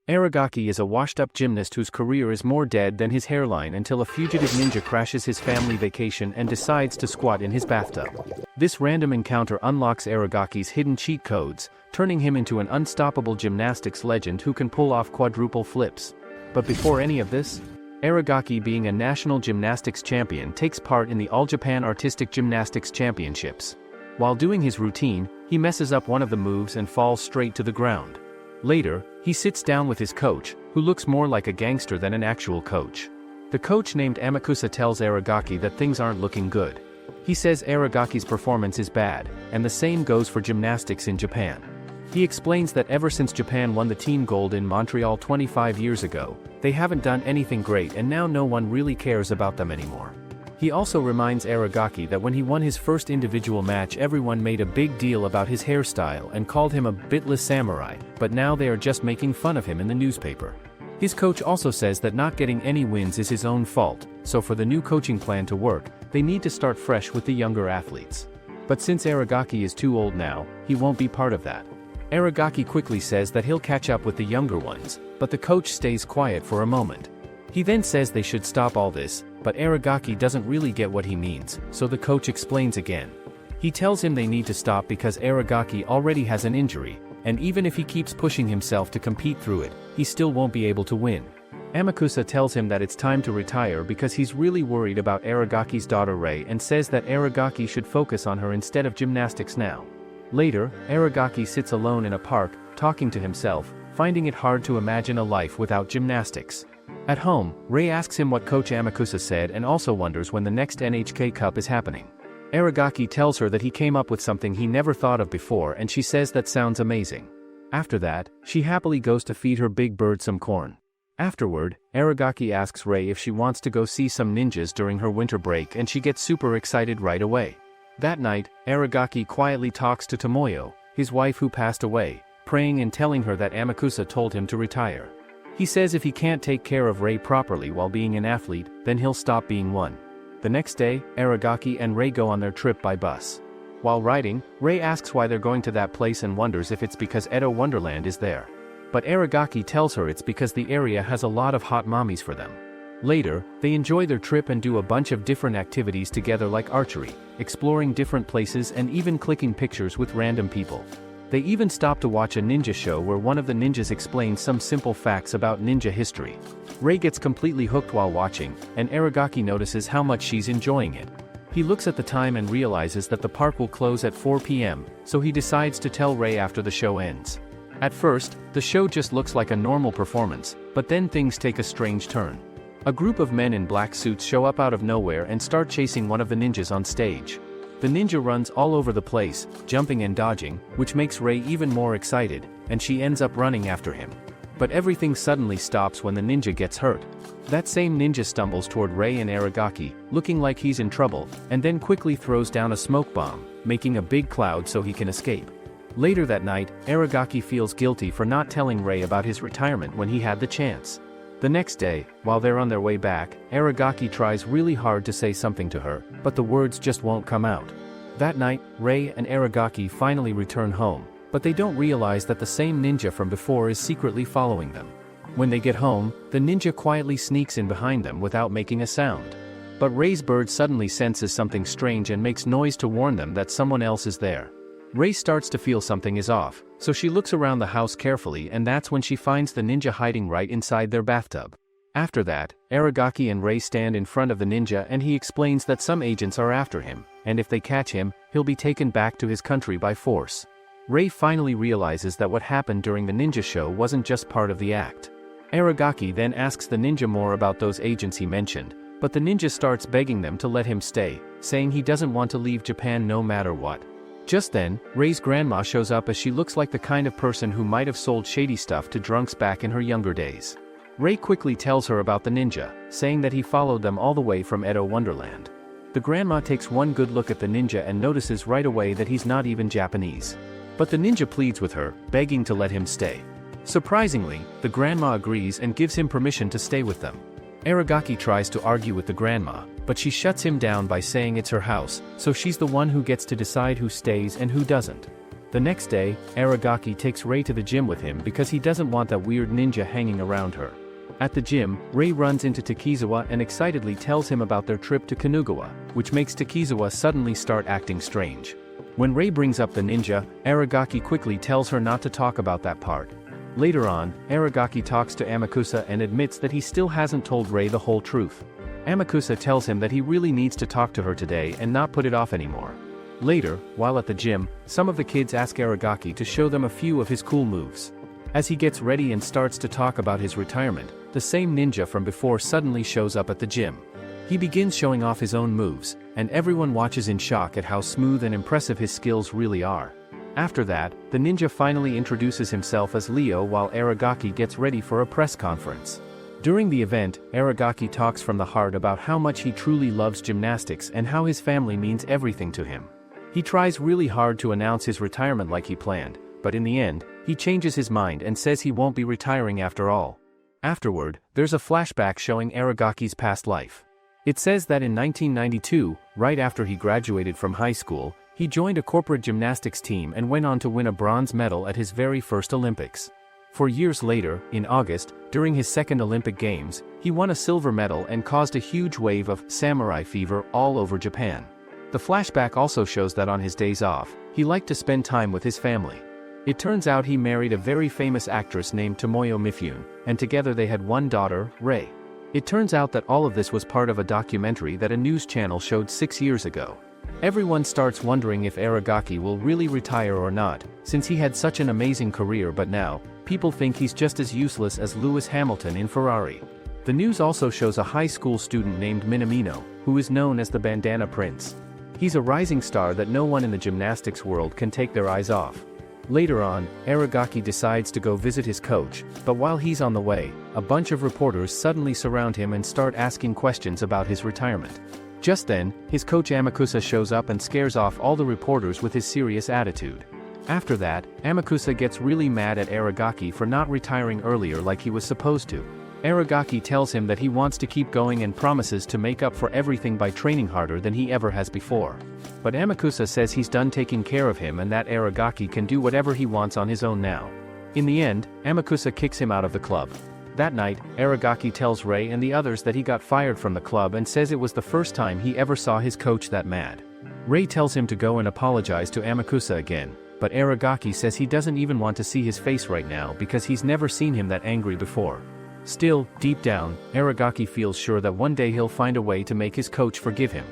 Aragaki is a washed-up gymnast whose career is more dead than his hairline until a fugitive ninja crashes his family vacation and decides to squat in his bathtub. This random encounter unlocks Aragaki's hidden cheat codes, turning him into an unstoppable gymnastics legend who can pull off quadruple flips. But before any of this, Aragaki, being a national gymnastics champion, takes part in the All-Japan Artistic Gymnastics Championships. While doing his routine, he messes up one of the moves and falls straight to the ground. Later, he sits down with his coach, who looks more like a gangster than an actual coach. The coach named Amakusa tells Aragaki that things aren't looking good. He says Aragaki's performance is bad, and the same goes for gymnastics in Japan. He explains that ever since Japan won the team gold in Montreal 25 years ago, they haven't done anything great and now no one really cares about them anymore. He also reminds Aragaki that when he won his first individual match, everyone made a big deal about his hairstyle and called him a bitless samurai, but now they are just making fun of him in the newspaper. His coach also says that not getting any wins is his own fault, so for the new coaching plan to work, they need to start fresh with the younger athletes. But since Aragaki is too old now, he won't be part of that. Aragaki quickly says that he'll catch up with the younger ones, but the coach stays quiet for a moment. He then says they should stop all this, but Aragaki doesn't really get what he means, so the coach explains again. He tells him they need to stop because Aragaki already has an injury, and even if he keeps pushing himself to compete through it, he still won't be able to win. Amakusa tells him that it's time to retire because he's really worried about Aragaki's daughter Rei and says that Aragaki should focus on her instead of gymnastics now. Later, Aragaki sits alone in a park, talking to himself, finding it hard to imagine a life without gymnastics. At home, Rei asks him what Coach Amakusa said and also wonders when the next NHK Cup is happening. Aragaki tells her that he came up with something he never thought of before and she says that sounds amazing. After that, she happily goes to feed her big bird some corn. Afterward, Aragaki asks Rei if she wants to go see some ninjas during her winter break and she gets super excited right away. That night, Aragaki quietly talks to Tomoyo, his wife who passed away, praying and telling her that Amakusa told him to retire. He says if he can't take care of Rei properly while being an athlete, then he'll stop being one. The next day, Aragaki and Rei go on their trip by bus. While riding, Rei asks why they're going to that place and wonders if it's because Edo Wonderland is there. But Aragaki tells her it's because the area has a lot of hot mommies for them. Later, they enjoy their trip and do a bunch of different activities together like archery, exploring different places and even clicking pictures with random people. They even stop to watch a ninja show where one of the ninjas explains some simple facts about ninja history. Rei gets completely hooked while watching, and Aragaki notices how much she's enjoying it. He looks at the time and realizes that the park will close at 4 p.m., so he decides to tell Rei after the show ends. At first, the show just looks like a normal performance, but then things take a strange turn. A group of men in black suits show up out of nowhere and start chasing one of the ninjas on stage. The ninja runs all over the place, jumping and dodging, which makes Rei even more excited, and she ends up running after him. But everything suddenly stops when the ninja gets hurt. That same ninja stumbles toward Rei and Aragaki, looking like he's in trouble, and then quickly throws down a smoke bomb, making a big cloud so he can escape. Later that night, Aragaki feels guilty for not telling Rei about his retirement when he had the chance. The next day, while they're on their way back, Aragaki tries really hard to say something to her, but the words just won't come out. That night, Rei and Aragaki finally return home, but they don't realize that the same ninja from before is secretly following them. When they get home, the ninja quietly sneaks in behind them without making a sound. But Rei's bird suddenly senses something strange and makes noise to warn them that someone else is there. Rei starts to feel something is off, so she looks around the house carefully and that's when she finds the ninja hiding right inside their bathtub. After that, Aragaki and Rei stand in front of the ninja and he explains that some agents are after him, and if they catch him, he'll be taken back to his country by force. Rei finally realizes that what happened during the ninja show wasn't just part of the act. Aragaki then asks the ninja more about those agents he mentioned, but the ninja starts begging them to let him stay, saying he doesn't want to leave Japan no matter what. Just then, Rei's grandma shows up as she looks like the kind of person who might have sold shady stuff to drunks back in her younger days. Rei quickly tells her about the ninja, saying that he followed them all the way from Edo Wonderland. The grandma takes one good look at the ninja and notices right away that he's not even Japanese. But the ninja pleads with her, begging to let him stay. Surprisingly, the grandma agrees and gives him permission to stay with them. Aragaki tries to argue with the grandma, but she shuts him down by saying it's her house, so she's the one who gets to decide who stays and who doesn't. The next day, Aragaki takes Rei to the gym with him because he doesn't want that weird ninja hanging around her. At the gym, Rei runs into Takizawa and excitedly tells him about their trip to Kanugawa, which makes Takizawa suddenly start acting strange. When Rei brings up the ninja, Aragaki quickly tells her not to talk about that part. Later on, Aragaki talks to Amakusa and admits that he still hasn't told Rei the whole truth. Amakusa tells him that he really needs to talk to her today and not put it off anymore. Later, while at the gym, some of the kids ask Aragaki to show them a few of his cool moves. As he gets ready and starts to talk about his retirement, the same ninja from before suddenly shows up at the gym. He begins showing off his own moves, and everyone watches in shock at how smooth and impressive his skills really are. After that, the ninja finally introduces himself as Leo while Aragaki gets ready for a press conference. During the event, Aragaki talks from the heart about how much he truly loves gymnastics and how his family means everything to him. He tries really hard to announce his retirement like he planned, but in the end, he changes his mind and says he won't be retiring after all. Afterward, there's a flashback showing Aragaki's past life. It says that in 1992, right after he graduated from high school, he joined a corporate gymnastics team and went on to win a bronze medal at his very first Olympics. 4 years later, in August, during his second Olympic Games, he won a silver medal and caused a huge wave of samurai fever all over Japan. The flashback also shows that on his days off, he liked to spend time with his family. It turns out he married a very famous actress named Tomoyo Mifune, and together they had one daughter, Rei. It turns out that all of this was part of a documentary that a news channel showed 6 years ago. Everyone starts wondering if Aragaki will really retire or not, since he had such an amazing career, but now, people think he's just as useless as Lewis Hamilton in Ferrari. The news also shows a high school student named Minamino, who is known as the Bandana Prince. He's a rising star that no one in the gymnastics world can take their eyes off. Later on, Aragaki decides to go visit his coach, but while he's on the way, a bunch of reporters suddenly surround him and start asking questions about his retirement. Just then, his coach Amakusa shows up and scares off all the reporters with his serious attitude. After that, Amakusa gets really mad at Aragaki for not retiring earlier like he was supposed to. Aragaki tells him that he wants to keep going and promises to make up for everything by training harder than he ever has before. But Amakusa says he's done taking care of him and that Aragaki can do whatever he wants on his own now. In the end, Amakusa kicks him out of the club. That night, Aragaki tells Rei and the others that he got fired from the club and says it was the first time he ever saw his coach that mad. Rei tells him to go and apologize to Amakusa again, but Aragaki says he doesn't even want to see his face right now because he's never seen him that angry before. Still, deep down, Aragaki feels sure that one day he'll find a way to make his coach forgive him.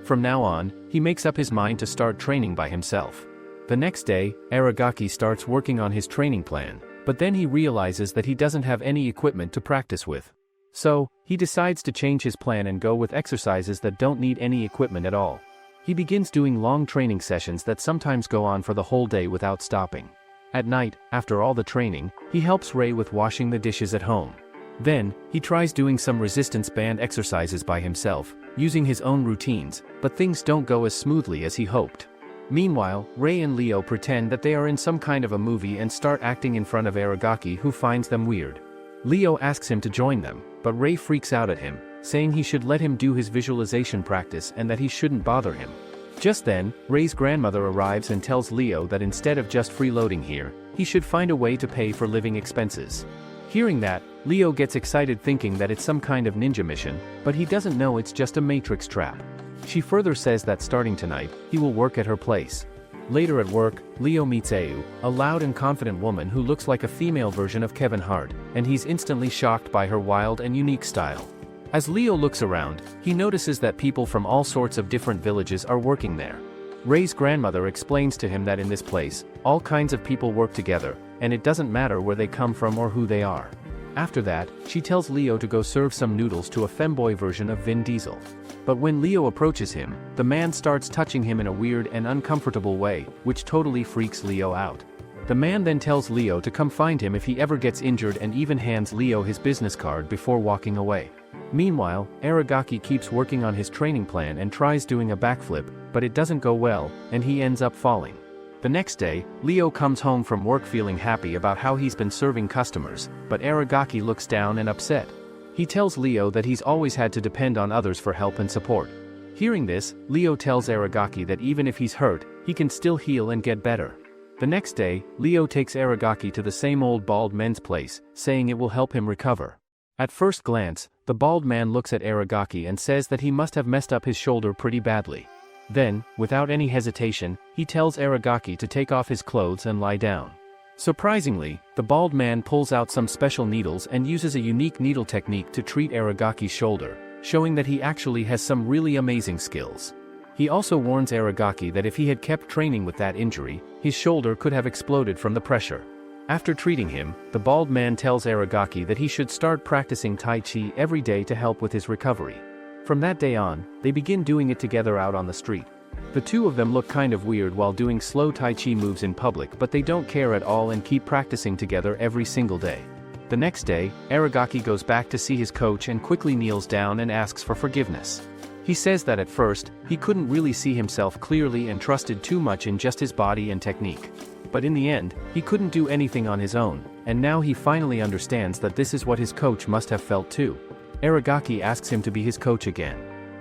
From now on, he makes up his mind to start training by himself. The next day, Aragaki starts working on his training plan, but then he realizes that he doesn't have any equipment to practice with. So, he decides to change his plan and go with exercises that don't need any equipment at all. He begins doing long training sessions that sometimes go on for the whole day without stopping. At night, after all the training, he helps Rei with washing the dishes at home. Then, he tries doing some resistance band exercises by himself, using his own routines, but things don't go as smoothly as he hoped. Meanwhile, Rei and Leo pretend that they are in some kind of a movie and start acting in front of Aragaki, who finds them weird. Leo asks him to join them, but Rei freaks out at him, saying he should let him do his visualization practice and that he shouldn't bother him. Just then, Rei's grandmother arrives and tells Leo that instead of just freeloading here, he should find a way to pay for living expenses. Hearing that, Leo gets excited thinking that it's some kind of ninja mission, but he doesn't know it's just a matrix trap. She further says that starting tonight, he will work at her place. Later at work, Leo meets Ayu, a loud and confident woman who looks like a female version of Kevin Hart, and he's instantly shocked by her wild and unique style. As Leo looks around, he notices that people from all sorts of different villages are working there. Rei's grandmother explains to him that in this place, all kinds of people work together, and it doesn't matter where they come from or who they are. After that, she tells Leo to go serve some noodles to a femboy version of Vin Diesel. But when Leo approaches him, the man starts touching him in a weird and uncomfortable way, which totally freaks Leo out. The man then tells Leo to come find him if he ever gets injured and even hands Leo his business card before walking away. Meanwhile, Aragaki keeps working on his training plan and tries doing a backflip, but it doesn't go well, and he ends up falling. The next day, Leo comes home from work feeling happy about how he's been serving customers, but Aragaki looks down and upset. He tells Leo that he's always had to depend on others for help and support. Hearing this, Leo tells Aragaki that even if he's hurt, he can still heal and get better. The next day, Leo takes Aragaki to the same old bald men's place, saying it will help him recover. At first glance, the bald man looks at Aragaki and says that he must have messed up his shoulder pretty badly. Then, without any hesitation, he tells Aragaki to take off his clothes and lie down. Surprisingly, the bald man pulls out some special needles and uses a unique needle technique to treat Aragaki's shoulder, showing that he actually has some really amazing skills. He also warns Aragaki that if he had kept training with that injury, his shoulder could have exploded from the pressure. After treating him, the bald man tells Aragaki that he should start practicing Tai Chi every day to help with his recovery. From that day on, they begin doing it together out on the street. The two of them look kind of weird while doing slow Tai Chi moves in public, but they don't care at all and keep practicing together every single day. The next day, Aragaki goes back to see his coach and quickly kneels down and asks for forgiveness. He says that at first, he couldn't really see himself clearly and trusted too much in just his body and technique. But in the end, he couldn't do anything on his own, and now he finally understands that this is what his coach must have felt too. Aragaki asks him to be his coach again.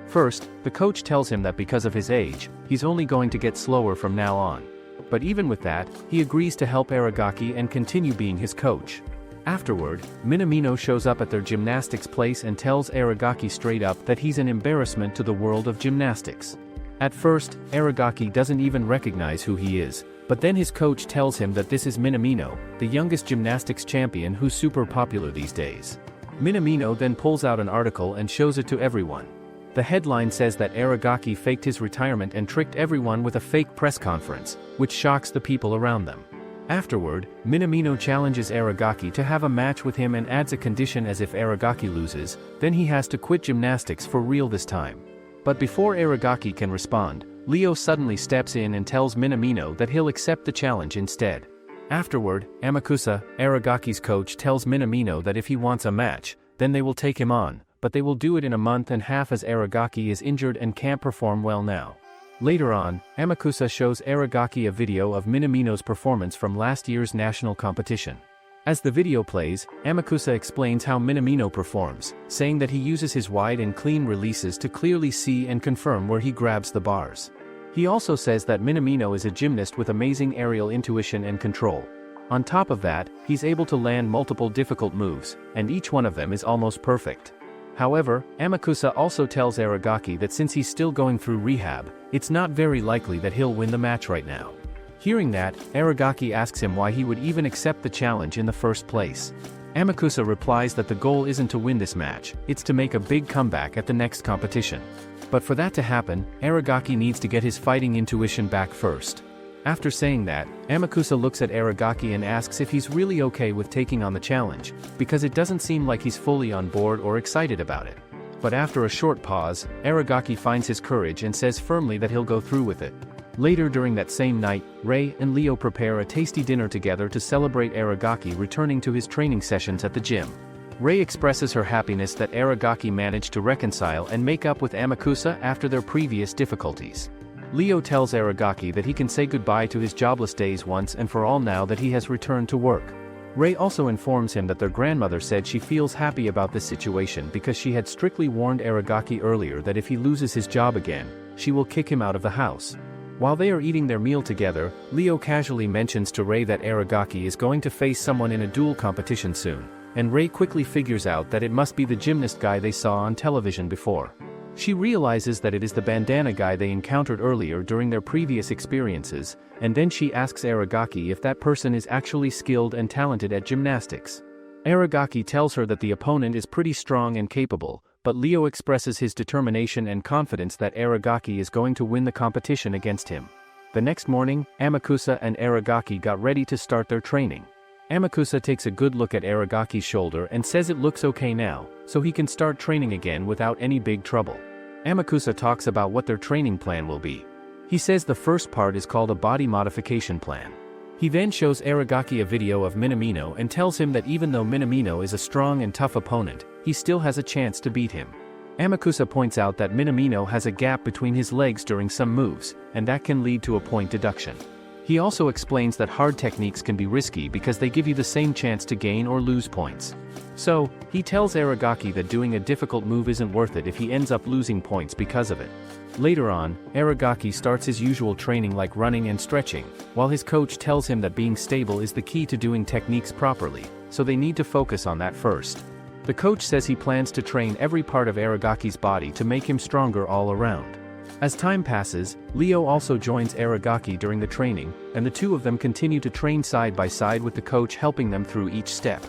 First, the coach tells him that because of his age, he's only going to get slower from now on. But even with that, he agrees to help Aragaki and continue being his coach. Afterward, Minamino shows up at their gymnastics place and tells Aragaki straight up that he's an embarrassment to the world of gymnastics. At first, Aragaki doesn't even recognize who he is, but then his coach tells him that this is Minamino, the youngest gymnastics champion who's super popular these days. Minamino then pulls out an article and shows it to everyone. The headline says that Aragaki faked his retirement and tricked everyone with a fake press conference, which shocks the people around them. Afterward, Minamino challenges Aragaki to have a match with him and adds a condition as if Aragaki loses, then he has to quit gymnastics for real this time. But before Aragaki can respond, Leo suddenly steps in and tells Minamino that he'll accept the challenge instead. Afterward, Amakusa, Aragaki's coach, tells Minamino that if he wants a match, then they will take him on, but they will do it in a month and a half as Aragaki is injured and can't perform well now. Later on, Amakusa shows Aragaki a video of Minamino's performance from last year's national competition. As the video plays, Amakusa explains how Minamino performs, saying that he uses his wide and clean releases to clearly see and confirm where he grabs the bars. He also says that Minamino is a gymnast with amazing aerial intuition and control. On top of that, he's able to land multiple difficult moves, and each one of them is almost perfect. However, Amakusa also tells Aragaki that since he's still going through rehab, it's not very likely that he'll win the match right now. Hearing that, Aragaki asks him why he would even accept the challenge in the first place. Amakusa replies that the goal isn't to win this match, it's to make a big comeback at the next competition. But for that to happen, Aragaki needs to get his fighting intuition back first. After saying that, Amakusa looks at Aragaki and asks if he's really okay with taking on the challenge, because it doesn't seem like he's fully on board or excited about it. But after a short pause, Aragaki finds his courage and says firmly that he'll go through with it. Later during that same night, Rei and Leo prepare a tasty dinner together to celebrate Aragaki returning to his training sessions at the gym. Rei expresses her happiness that Aragaki managed to reconcile and make up with Amakusa after their previous difficulties. Leo tells Aragaki that he can say goodbye to his jobless days once and for all now that he has returned to work. Rei also informs him that their grandmother said she feels happy about this situation because she had strictly warned Aragaki earlier that if he loses his job again, she will kick him out of the house. While they are eating their meal together, Leo casually mentions to Rei that Aragaki is going to face someone in a duel competition soon, and Rei quickly figures out that it must be the gymnast guy they saw on television before. She realizes that it is the bandana guy they encountered earlier during their previous experiences, and then she asks Aragaki if that person is actually skilled and talented at gymnastics. Aragaki tells her that the opponent is pretty strong and capable, but Leo expresses his determination and confidence that Aragaki is going to win the competition against him. The next morning, Amakusa and Aragaki got ready to start their training. Amakusa takes a good look at Aragaki's shoulder and says it looks okay now, so he can start training again without any big trouble. Amakusa talks about what their training plan will be. He says the first part is called a body modification plan. He then shows Aragaki a video of Minamino and tells him that even though Minamino is a strong and tough opponent, he still has a chance to beat him. Amakusa points out that Minamino has a gap between his legs during some moves, and that can lead to a point deduction. He also explains that hard techniques can be risky because they give you the same chance to gain or lose points. So, he tells Aragaki that doing a difficult move isn't worth it if he ends up losing points because of it. Later on, Aragaki starts his usual training like running and stretching, while his coach tells him that being stable is the key to doing techniques properly, so they need to focus on that first. The coach says he plans to train every part of Aragaki's body to make him stronger all around. As time passes, Leo also joins Aragaki during the training, and the two of them continue to train side by side with the coach helping them through each step.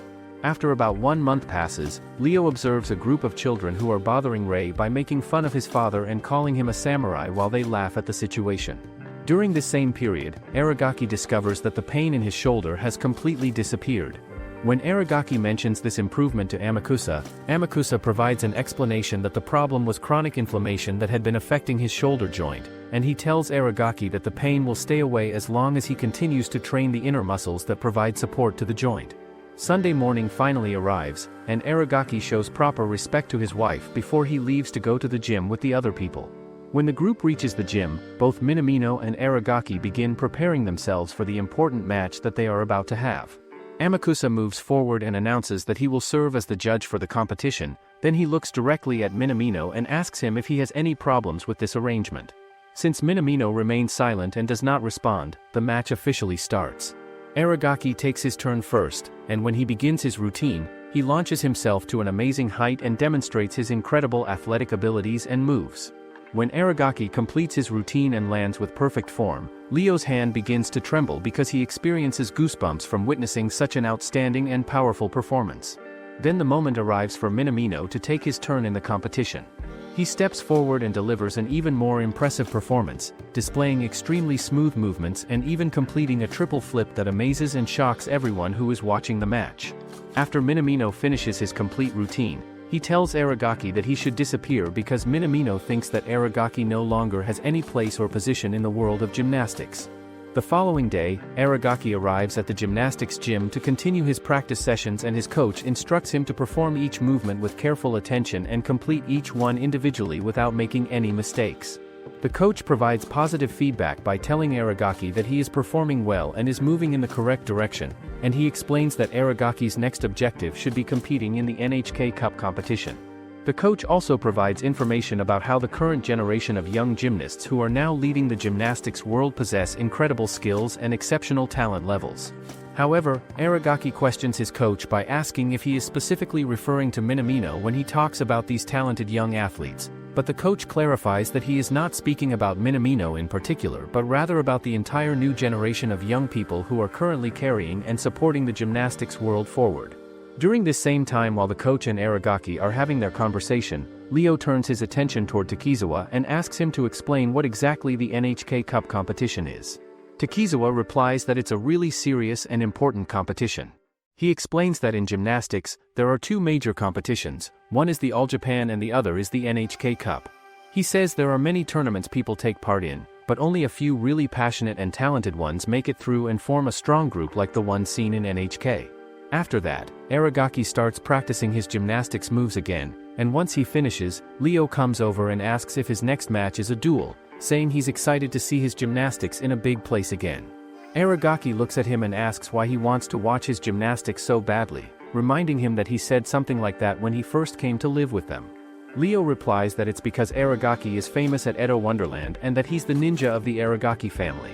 After about 1 month passes, Leo observes a group of children who are bothering Rei by making fun of his father and calling him a samurai while they laugh at the situation. During this same period, Aragaki discovers that the pain in his shoulder has completely disappeared. When Aragaki mentions this improvement to Amakusa provides an explanation that the problem was chronic inflammation that had been affecting his shoulder joint, and he tells Aragaki that the pain will stay away as long as he continues to train the inner muscles that provide support to the joint. Sunday morning finally arrives, and Aragaki shows proper respect to his wife before he leaves to go to the gym with the other people. When the group reaches the gym, both Minamino and Aragaki begin preparing themselves for the important match that they are about to have. Amakusa moves forward and announces that he will serve as the judge for the competition, then he looks directly at Minamino and asks him if he has any problems with this arrangement. Since Minamino remains silent and does not respond, the match officially starts. Aragaki takes his turn first, and when he begins his routine, he launches himself to an amazing height and demonstrates his incredible athletic abilities and moves. When Aragaki completes his routine and lands with perfect form, Leo's hand begins to tremble because he experiences goosebumps from witnessing such an outstanding and powerful performance. Then the moment arrives for Minamino to take his turn in the competition. He steps forward and delivers an even more impressive performance, displaying extremely smooth movements and even completing a triple flip that amazes and shocks everyone who is watching the match. After Minamino finishes his complete routine, he tells Aragaki that he should disappear because Minamino thinks that Aragaki no longer has any place or position in the world of gymnastics. The following day, Aragaki arrives at the gymnastics gym to continue his practice sessions, and his coach instructs him to perform each movement with careful attention and complete each one individually without making any mistakes. The coach provides positive feedback by telling Aragaki that he is performing well and is moving in the correct direction, and he explains that Aragaki's next objective should be competing in the NHK Cup competition. The coach also provides information about how the current generation of young gymnasts who are now leading the gymnastics world possess incredible skills and exceptional talent levels. However, Aragaki questions his coach by asking if he is specifically referring to Minamino when he talks about these talented young athletes, but the coach clarifies that he is not speaking about Minamino in particular but rather about the entire new generation of young people who are currently carrying and supporting the gymnastics world forward. During this same time, while the coach and Aragaki are having their conversation, Leo turns his attention toward Takizawa and asks him to explain what exactly the NHK Cup competition is. Takizawa replies that it's a really serious and important competition. He explains that in gymnastics, there are two major competitions, one is the All Japan and the other is the NHK Cup. He says there are many tournaments people take part in, but only a few really passionate and talented ones make it through and form a strong group like the one seen in NHK. After that, Aragaki starts practicing his gymnastics moves again, and once he finishes, Leo comes over and asks if his next match is a duel, saying he's excited to see his gymnastics in a big place again. Aragaki looks at him and asks why he wants to watch his gymnastics so badly, reminding him that he said something like that when he first came to live with them. Leo replies that it's because Aragaki is famous at Edo Wonderland and that he's the ninja of the Aragaki family.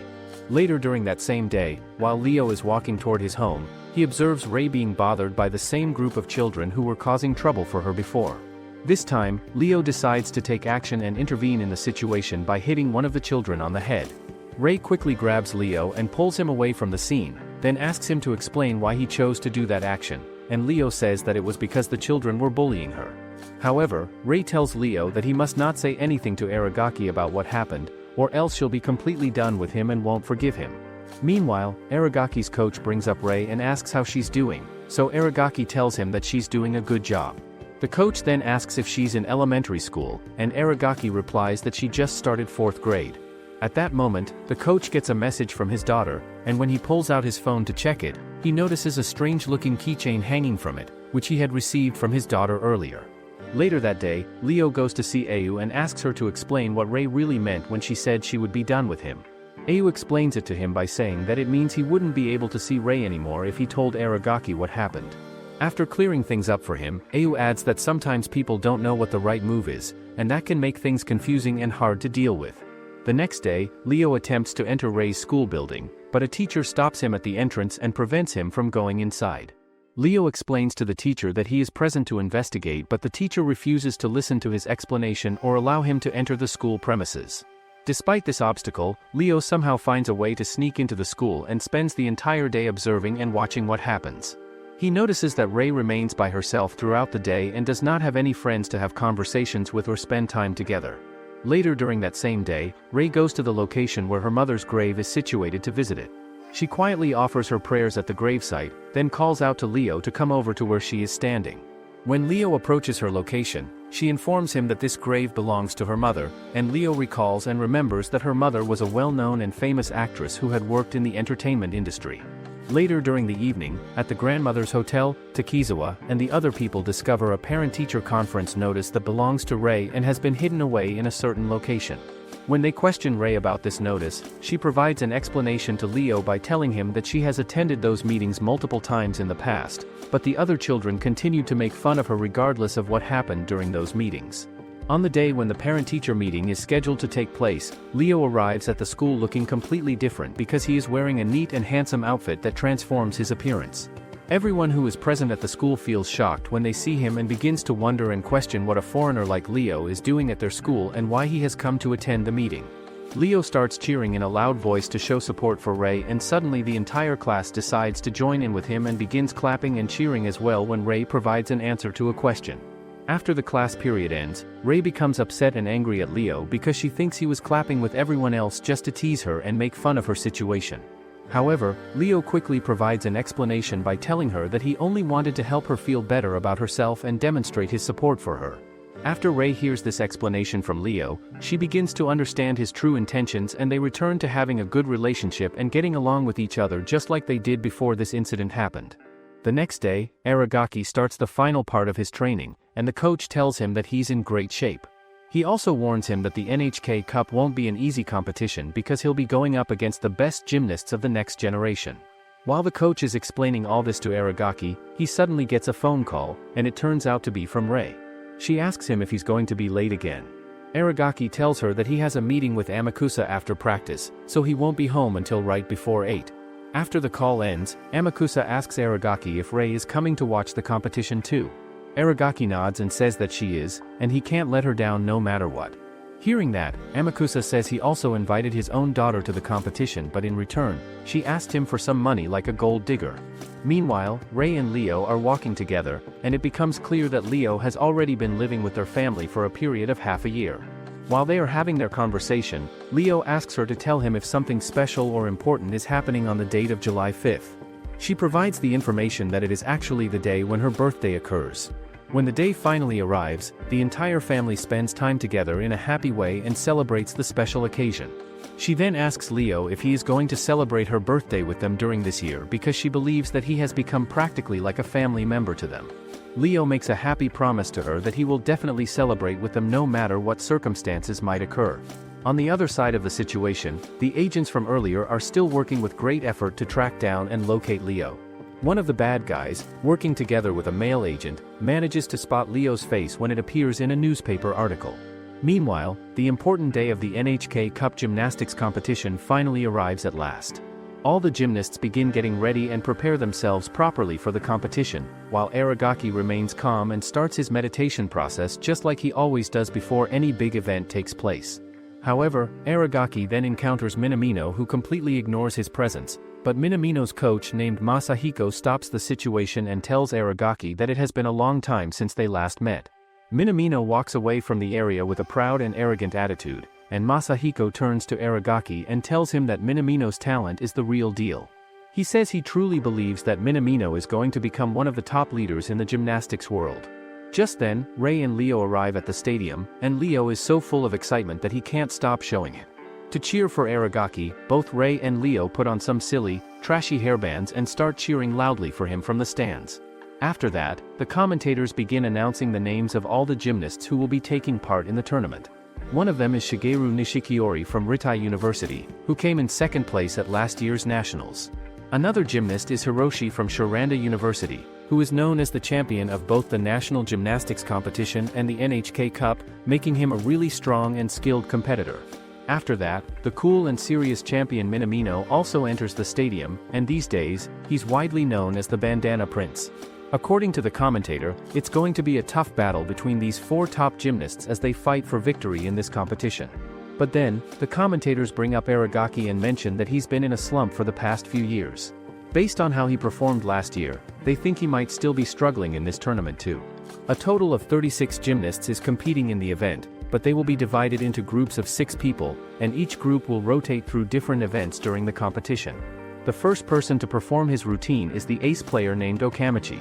Later during that same day, while Leo is walking toward his home, he observes Rei being bothered by the same group of children who were causing trouble for her before. This time, Leo decides to take action and intervene in the situation by hitting one of the children on the head. Rei quickly grabs Leo and pulls him away from the scene, then asks him to explain why he chose to do that action, and Leo says that it was because the children were bullying her. However, Rei tells Leo that he must not say anything to Aragaki about what happened, or else she'll be completely done with him and won't forgive him. Meanwhile, Aragaki's coach brings up Rei and asks how she's doing, so Aragaki tells him that she's doing a good job. The coach then asks if she's in elementary school, and Aragaki replies that she just started 4th grade. At that moment, the coach gets a message from his daughter, and when he pulls out his phone to check it, he notices a strange-looking keychain hanging from it, which he had received from his daughter earlier. Later that day, Leo goes to see Au and asks her to explain what Rei really meant when she said she would be done with him. Ayu explains it to him by saying that it means he wouldn't be able to see Rei anymore if he told Aragaki what happened. After clearing things up for him, Ayu adds that sometimes people don't know what the right move is, and that can make things confusing and hard to deal with. The next day, Leo attempts to enter Rei's school building, but a teacher stops him at the entrance and prevents him from going inside. Leo explains to the teacher that he is present to investigate, but the teacher refuses to listen to his explanation or allow him to enter the school premises. Despite this obstacle, Leo somehow finds a way to sneak into the school and spends the entire day observing and watching what happens. He notices that Rei remains by herself throughout the day and does not have any friends to have conversations with or spend time together. Later during that same day, Rei goes to the location where her mother's grave is situated to visit it. She quietly offers her prayers at the gravesite, then calls out to Leo to come over to where she is standing. When Leo approaches her location, she informs him that this grave belongs to her mother, and Leo recalls and remembers that her mother was a well-known and famous actress who had worked in the entertainment industry. Later during the evening, at the grandmother's hotel, Takizawa and the other people discover a parent-teacher conference notice that belongs to Rei and has been hidden away in a certain location. When they question Rei about this notice, she provides an explanation to Leo by telling him that she has attended those meetings multiple times in the past, but the other children continued to make fun of her regardless of what happened during those meetings. On the day when the parent-teacher meeting is scheduled to take place, Leo arrives at the school looking completely different because he is wearing a neat and handsome outfit that transforms his appearance. Everyone who is present at the school feels shocked when they see him and begins to wonder and question what a foreigner like Leo is doing at their school and why he has come to attend the meeting. Leo starts cheering in a loud voice to show support for Rei, and suddenly the entire class decides to join in with him and begins clapping and cheering as well when Rei provides an answer to a question. After the class period ends, Rei becomes upset and angry at Leo because she thinks he was clapping with everyone else just to tease her and make fun of her situation. However, Leo quickly provides an explanation by telling her that he only wanted to help her feel better about herself and demonstrate his support for her. After Rei hears this explanation from Leo, she begins to understand his true intentions and they return to having a good relationship and getting along with each other just like they did before this incident happened. The next day, Aragaki starts the final part of his training, and the coach tells him that he's in great shape. He also warns him that the NHK Cup won't be an easy competition because he'll be going up against the best gymnasts of the next generation. While the coach is explaining all this to Aragaki, he suddenly gets a phone call, and it turns out to be from Rei. She asks him if he's going to be late again. Aragaki tells her that he has a meeting with Amakusa after practice, so he won't be home until right before 8. After the call ends, Amakusa asks Aragaki if Rei is coming to watch the competition too. Aragaki nods and says that she is, and he can't let her down no matter what. Hearing that, Amakusa says he also invited his own daughter to the competition, but in return, she asked him for some money like a gold digger. Meanwhile, Rei and Leo are walking together, and it becomes clear that Leo has already been living with their family for a period of half a year. While they are having their conversation, Leo asks her to tell him if something special or important is happening on the date of July 5th. She provides the information that it is actually the day when her birthday occurs. When the day finally arrives, the entire family spends time together in a happy way and celebrates the special occasion. She then asks Leo if he is going to celebrate her birthday with them during this year because she believes that he has become practically like a family member to them. Leo makes a happy promise to her that he will definitely celebrate with them no matter what circumstances might occur. On the other side of the situation, the agents from earlier are still working with great effort to track down and locate Leo. One of the bad guys, working together with a male agent, manages to spot Leo's face when it appears in a newspaper article. Meanwhile, the important day of the NHK Cup gymnastics competition finally arrives at last. All the gymnasts begin getting ready and prepare themselves properly for the competition, while Aragaki remains calm and starts his meditation process just like he always does before any big event takes place. However, Aragaki then encounters Minamino, who completely ignores his presence, but Minamino's coach named Masahiko stops the situation and tells Aragaki that it has been a long time since they last met. Minamino walks away from the area with a proud and arrogant attitude, and Masahiko turns to Aragaki and tells him that Minamino's talent is the real deal. He says he truly believes that Minamino is going to become one of the top leaders in the gymnastics world. Just then, Rei and Leo arrive at the stadium, and Leo is so full of excitement that he can't stop showing it. To cheer for Aragaki, both Rei and Leo put on some silly, trashy hairbands and start cheering loudly for him from the stands. After that, the commentators begin announcing the names of all the gymnasts who will be taking part in the tournament. One of them is Shigeru Nishikiori from Ritai University, who came in second place at last year's nationals. Another gymnast is Hiroshi from Shiranda University, who is known as the champion of both the National Gymnastics competition and the NHK Cup, making him a really strong and skilled competitor. After that, the cool and serious champion Minamino also enters the stadium, and these days, he's widely known as the Bandana Prince. According to the commentator, it's going to be a tough battle between these four top gymnasts as they fight for victory in this competition. But then, the commentators bring up Aragaki and mention that he's been in a slump for the past few years. Based on how he performed last year, they think he might still be struggling in this tournament too. A total of 36 gymnasts is competing in the event, but they will be divided into groups of 6 people, and each group will rotate through different events during the competition. The first person to perform his routine is the ace player named Okamichi.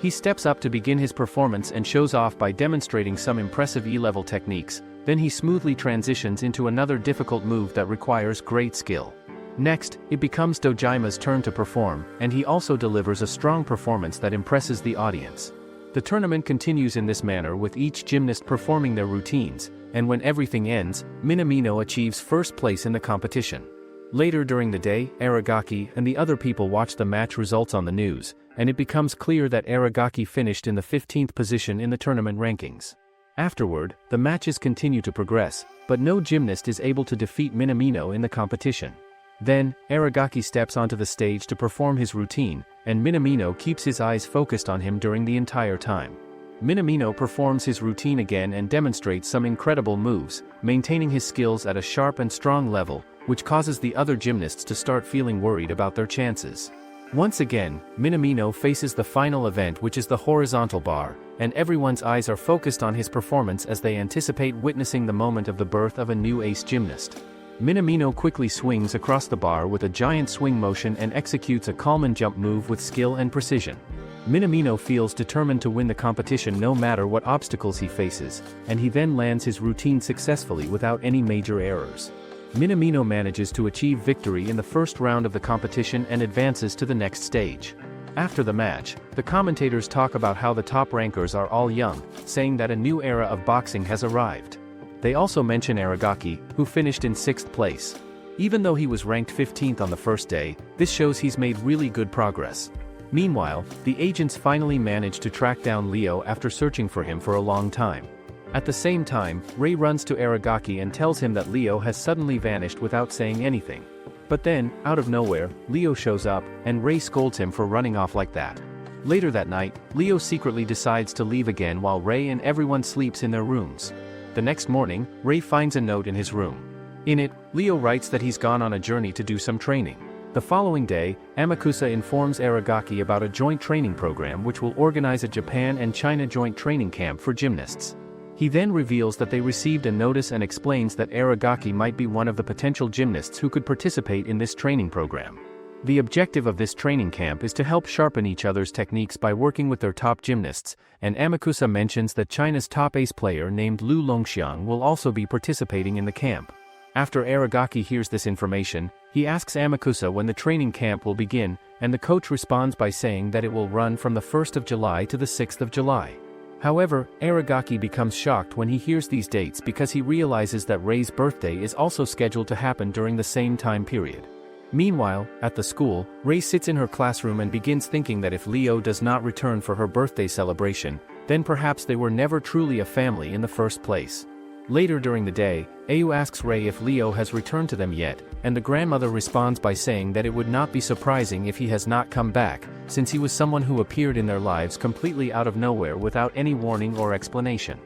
He steps up to begin his performance and shows off by demonstrating some impressive E-level techniques, then he smoothly transitions into another difficult move that requires great skill. Next, it becomes Dojima's turn to perform, and he also delivers a strong performance that impresses the audience. The tournament continues in this manner with each gymnast performing their routines, and when everything ends, Minamino achieves first place in the competition. Later during the day, Aragaki and the other people watch the match results on the news, and it becomes clear that Aragaki finished in the 15th position in the tournament rankings. Afterward, the matches continue to progress, but no gymnast is able to defeat Minamino in the competition. Then, Aragaki steps onto the stage to perform his routine, and Minamino keeps his eyes focused on him during the entire time. Minamino performs his routine again and demonstrates some incredible moves, maintaining his skills at a sharp and strong level, which causes the other gymnasts to start feeling worried about their chances. Once again, Minamino faces the final event, which is the horizontal bar, and everyone's eyes are focused on his performance as they anticipate witnessing the moment of the birth of a new ace gymnast. Minamino quickly swings across the bar with a giant swing motion and executes a Kalman jump move with skill and precision. Minamino feels determined to win the competition no matter what obstacles he faces, and he then lands his routine successfully without any major errors. Minamino manages to achieve victory in the first round of the competition and advances to the next stage. After the match, the commentators talk about how the top rankers are all young, saying that a new era of boxing has arrived. They also mention Aragaki, who finished in 6th place. Even though he was ranked 15th on the first day, this shows he's made really good progress. Meanwhile, the agents finally manage to track down Leo after searching for him for a long time. At the same time, Rei runs to Aragaki and tells him that Leo has suddenly vanished without saying anything. But then, out of nowhere, Leo shows up, and Rei scolds him for running off like that. Later that night, Leo secretly decides to leave again while Rei and everyone sleeps in their rooms. The next morning, Rei finds a note in his room. In it, Leo writes that he's gone on a journey to do some training. The following day, Amakusa informs Aragaki about a joint training program which will organize a Japan and China joint training camp for gymnasts. He then reveals that they received a notice and explains that Aragaki might be one of the potential gymnasts who could participate in this training program. The objective of this training camp is to help sharpen each other's techniques by working with their top gymnasts, and Amakusa mentions that China's top ace player named Lu Longxiang will also be participating in the camp. After Aragaki hears this information, he asks Amakusa when the training camp will begin, and the coach responds by saying that it will run from the 1st of July to the 6th of July. However, Aragaki becomes shocked when he hears these dates because he realizes that Rei's birthday is also scheduled to happen during the same time period. Meanwhile, at the school, Rei sits in her classroom and begins thinking that if Leo does not return for her birthday celebration, then perhaps they were never truly a family in the first place. Later during the day, Ayu asks Rei if Leo has returned to them yet, and the grandmother responds by saying that it would not be surprising if he has not come back, since he was someone who appeared in their lives completely out of nowhere without any warning or explanation.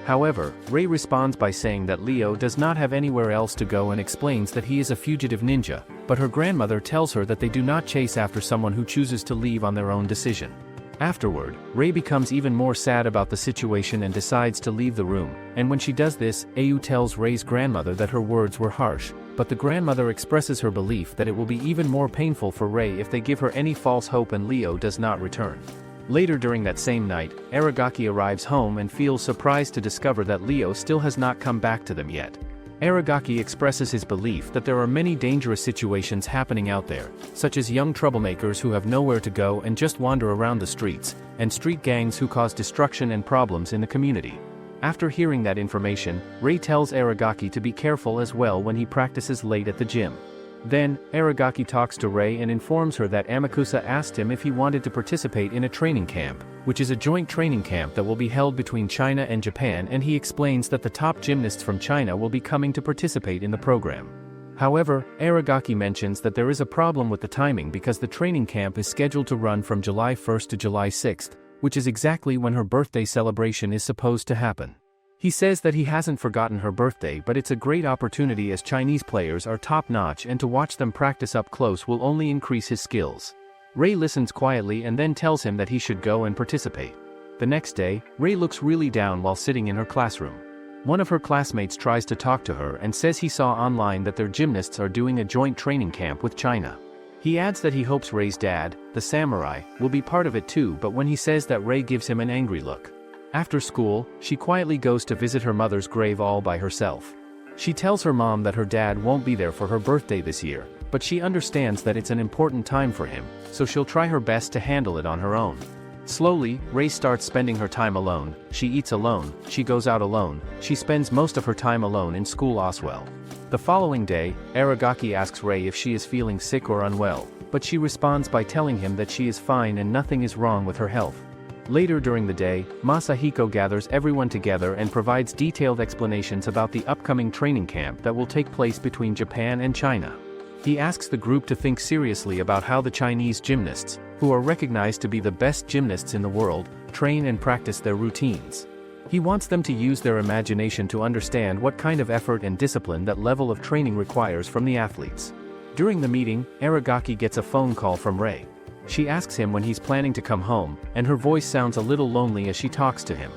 However, Rei responds by saying that Leo does not have anywhere else to go and explains that he is a fugitive ninja, but her grandmother tells her that they do not chase after someone who chooses to leave on their own decision. Afterward, Rei becomes even more sad about the situation and decides to leave the room, and when she does this, Ayu tells Rei's grandmother that her words were harsh, but the grandmother expresses her belief that it will be even more painful for Rei if they give her any false hope and Leo does not return. Later during that same night, Aragaki arrives home and feels surprised to discover that Leo still has not come back to them yet. Aragaki expresses his belief that there are many dangerous situations happening out there, such as young troublemakers who have nowhere to go and just wander around the streets, and street gangs who cause destruction and problems in the community. After hearing that information, Rei tells Aragaki to be careful as well when he practices late at the gym. Then, Aragaki talks to Rei and informs her that Amakusa asked him if he wanted to participate in a training camp, which is a joint training camp that will be held between China and Japan, and he explains that the top gymnasts from China will be coming to participate in the program. However, Aragaki mentions that there is a problem with the timing because the training camp is scheduled to run from July 1st to July 6th, which is exactly when her birthday celebration is supposed to happen. He says that he hasn't forgotten her birthday, but it's a great opportunity as Chinese players are top-notch, and to watch them practice up close will only increase his skills. Rei listens quietly and then tells him that he should go and participate. The next day, Rei looks really down while sitting in her classroom. One of her classmates tries to talk to her and says he saw online that their gymnasts are doing a joint training camp with China. He adds that he hopes Rei's dad, the samurai, will be part of it too, but when he says that, Rei gives him an angry look. After school, she quietly goes to visit her mother's grave all by herself. She tells her mom that her dad won't be there for her birthday this year, but she understands that it's an important time for him, so she'll try her best to handle it on her own. Slowly, Rei starts spending her time alone. She eats alone, she goes out alone, she spends most of her time alone in school as well. The following day, Aragaki asks Rei if she is feeling sick or unwell, but she responds by telling him that she is fine and nothing is wrong with her health. Later during the day, Masahiko gathers everyone together and provides detailed explanations about the upcoming training camp that will take place between Japan and China. He asks the group to think seriously about how the Chinese gymnasts, who are recognized to be the best gymnasts in the world, train and practice their routines. He wants them to use their imagination to understand what kind of effort and discipline that level of training requires from the athletes. During the meeting, Aragaki gets a phone call from Rei. She asks him when he's planning to come home, and her voice sounds a little lonely as she talks to him.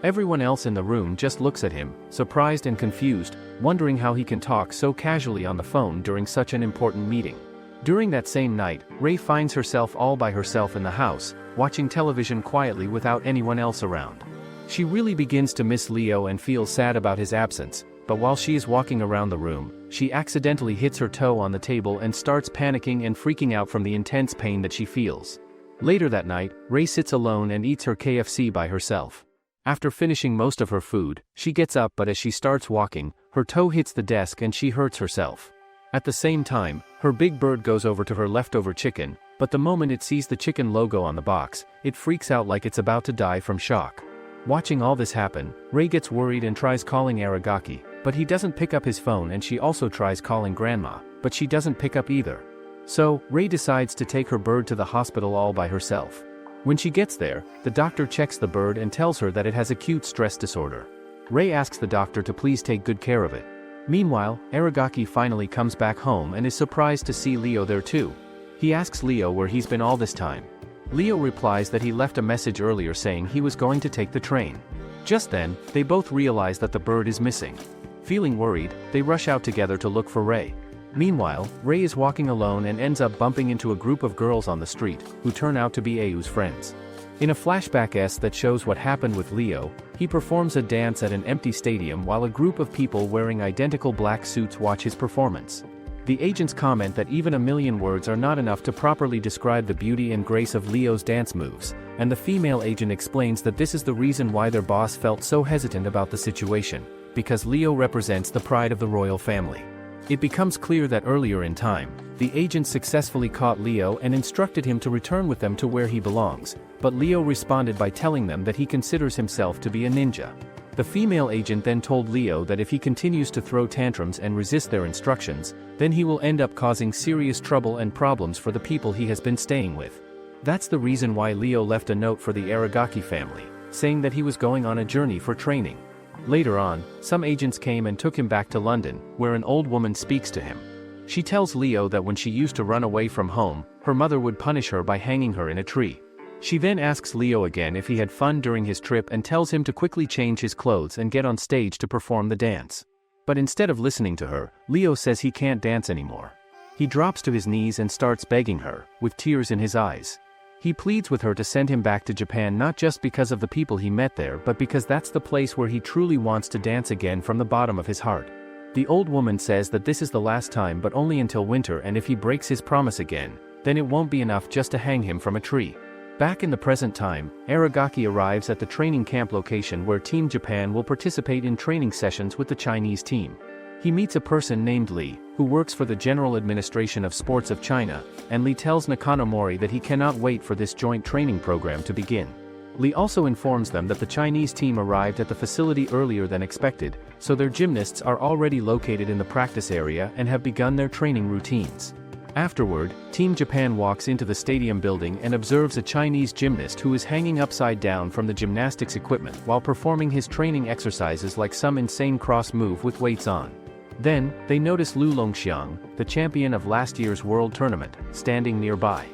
Everyone else in the room just looks at him, surprised and confused, wondering how he can talk so casually on the phone during such an important meeting. During that same night, Rei finds herself all by herself in the house, watching television quietly without anyone else around. She really begins to miss Leo and feels sad about his absence, but while she is walking around the room, she accidentally hits her toe on the table and starts panicking and freaking out from the intense pain that she feels. Later that night, Rei sits alone and eats her KFC by herself. After finishing most of her food, she gets up, but as she starts walking, her toe hits the desk and she hurts herself. At the same time, her big bird goes over to her leftover chicken, but the moment it sees the chicken logo on the box, it freaks out like it's about to die from shock. Watching all this happen, Rei gets worried and tries calling Aragaki, but he doesn't pick up his phone, and she also tries calling Grandma, but she doesn't pick up either. So, Rei decides to take her bird to the hospital all by herself. When she gets there, the doctor checks the bird and tells her that it has acute stress disorder. Rei asks the doctor to please take good care of it. Meanwhile, Aragaki finally comes back home and is surprised to see Leo there too. He asks Leo where he's been all this time. Leo replies that he left a message earlier saying he was going to take the train. Just then, they both realize that the bird is missing. Feeling worried, they rush out together to look for Rei. Meanwhile, Rei is walking alone and ends up bumping into a group of girls on the street, who turn out to be Ayu's friends. In a flashback that shows what happened with Leo, he performs a dance at an empty stadium while a group of people wearing identical black suits watch his performance. The agents comment that even a million words are not enough to properly describe the beauty and grace of Leo's dance moves, and the female agent explains that this is the reason why their boss felt so hesitant about the situation, because Leo represents the pride of the royal family. It becomes clear that earlier in time, the agents successfully caught Leo and instructed him to return with them to where he belongs, but Leo responded by telling them that he considers himself to be a ninja. The female agent then told Leo that if he continues to throw tantrums and resist their instructions, then he will end up causing serious trouble and problems for the people he has been staying with. That's the reason why Leo left a note for the Aragaki family, saying that he was going on a journey for training. Later on, some agents came and took him back to London, where an old woman speaks to him. She tells Leo that when she used to run away from home, her mother would punish her by hanging her in a tree. She then asks Leo again if he had fun during his trip and tells him to quickly change his clothes and get on stage to perform the dance. But instead of listening to her, Leo says he can't dance anymore. He drops to his knees and starts begging her, with tears in his eyes. He pleads with her to send him back to Japan, not just because of the people he met there, but because that's the place where he truly wants to dance again from the bottom of his heart. The old woman says that this is the last time, but only until winter, and if he breaks his promise again, then it won't be enough just to hang him from a tree. Back in the present time, Aragaki arrives at the training camp location where Team Japan will participate in training sessions with the Chinese team. He meets a person named Lee, who works for the General Administration of Sports of China, and Lee tells Nakano Mori that he cannot wait for this joint training program to begin. Lee also informs them that the Chinese team arrived at the facility earlier than expected, so their gymnasts are already located in the practice area and have begun their training routines. Afterward, Team Japan walks into the stadium building and observes a Chinese gymnast who is hanging upside down from the gymnastics equipment while performing his training exercises like some insane cross move with weights on. Then, they notice Lu Longxiang, the champion of last year's world tournament, standing nearby.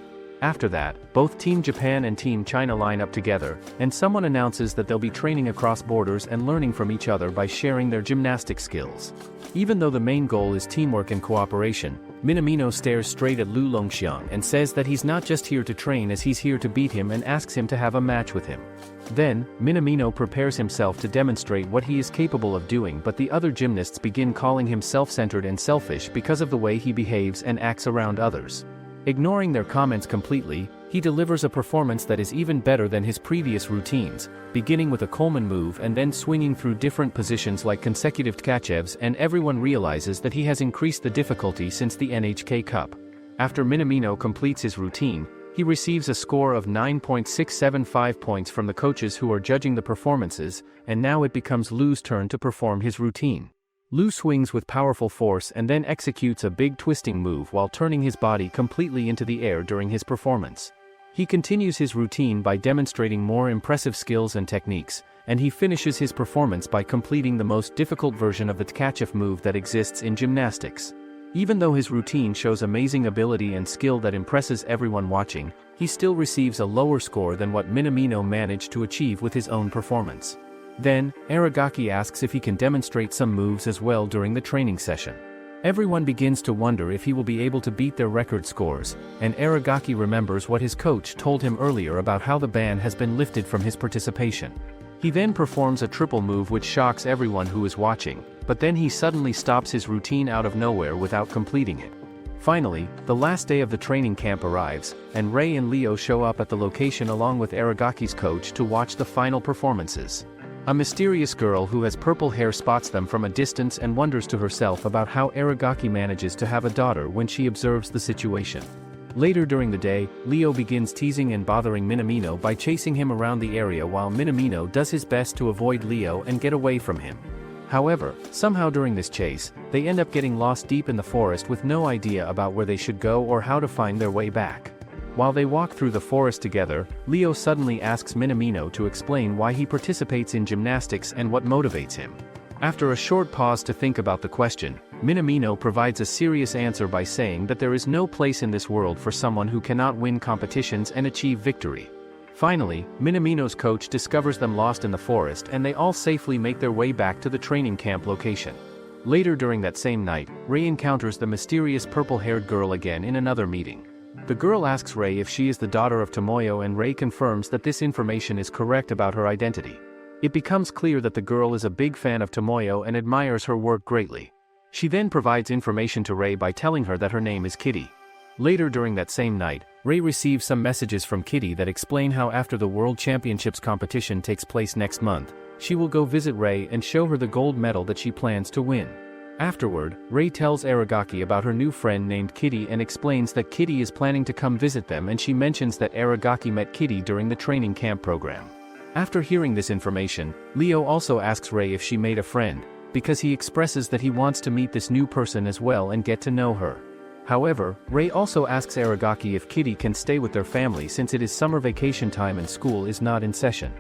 After that, both Team Japan and Team China line up together, and someone announces that they'll be training across borders and learning from each other by sharing their gymnastic skills. Even though the main goal is teamwork and cooperation, Minamino stares straight at Lu Longxiang and says that he's not just here to train as he's here to beat him and asks him to have a match with him. Then, Minamino prepares himself to demonstrate what he is capable of doing, but the other gymnasts begin calling him self-centered and selfish because of the way he behaves and acts around others. Ignoring their comments completely, he delivers a performance that is even better than his previous routines, beginning with a Coleman move and then swinging through different positions like consecutive tkachevs, and everyone realizes that he has increased the difficulty since the NHK Cup. After Minamino completes his routine, he receives a score of 9.675 points from the coaches who are judging the performances, and now it becomes Lu's turn to perform his routine. Lu swings with powerful force and then executes a big twisting move while turning his body completely into the air during his performance. He continues his routine by demonstrating more impressive skills and techniques, and he finishes his performance by completing the most difficult version of the tkachev move that exists in gymnastics. Even though his routine shows amazing ability and skill that impresses everyone watching, he still receives a lower score than what Minamino managed to achieve with his own performance. Then, Aragaki asks if he can demonstrate some moves as well during the training session. Everyone begins to wonder if he will be able to beat their record scores, and Aragaki remembers what his coach told him earlier about how the ban has been lifted from his participation. He then performs a triple move which shocks everyone who is watching, but then he suddenly stops his routine out of nowhere without completing it. Finally, the last day of the training camp arrives, and Ray and Leo show up at the location along with Aragaki's coach to watch the final performances. A mysterious girl who has purple hair spots them from a distance and wonders to herself about how Aragaki manages to have a daughter when she observes the situation. Later during the day, Leo begins teasing and bothering Minamino by chasing him around the area while Minamino does his best to avoid Leo and get away from him. However, somehow during this chase, they end up getting lost deep in the forest with no idea about where they should go or how to find their way back. While they walk through the forest together, Leo suddenly asks Minamino to explain why he participates in gymnastics and what motivates him. After a short pause to think about the question, Minamino provides a serious answer by saying that there is no place in this world for someone who cannot win competitions and achieve victory. Finally, Minamino's coach discovers them lost in the forest and they all safely make their way back to the training camp location. Later during that same night, Ray encounters the mysterious purple-haired girl again in another meeting. The girl asks Ray if she is the daughter of Tomoyo, and Ray confirms that this information is correct about her identity. It becomes clear that the girl is a big fan of Tomoyo and admires her work greatly. She then provides information to Ray by telling her that her name is Kitty. Later during that same night, Ray receives some messages from Kitty that explain how after the World Championships competition takes place next month, she will go visit Ray and show her the gold medal that she plans to win. Afterward, Ray tells Aragaki about her new friend named Kitty and explains that Kitty is planning to come visit them, and she mentions that Aragaki met Kitty during the training camp program. After hearing this information, Leo also asks Ray if she made a friend, because he expresses that he wants to meet this new person as well and get to know her. However, Ray also asks Aragaki if Kitty can stay with their family since it is summer vacation time and school is not in session.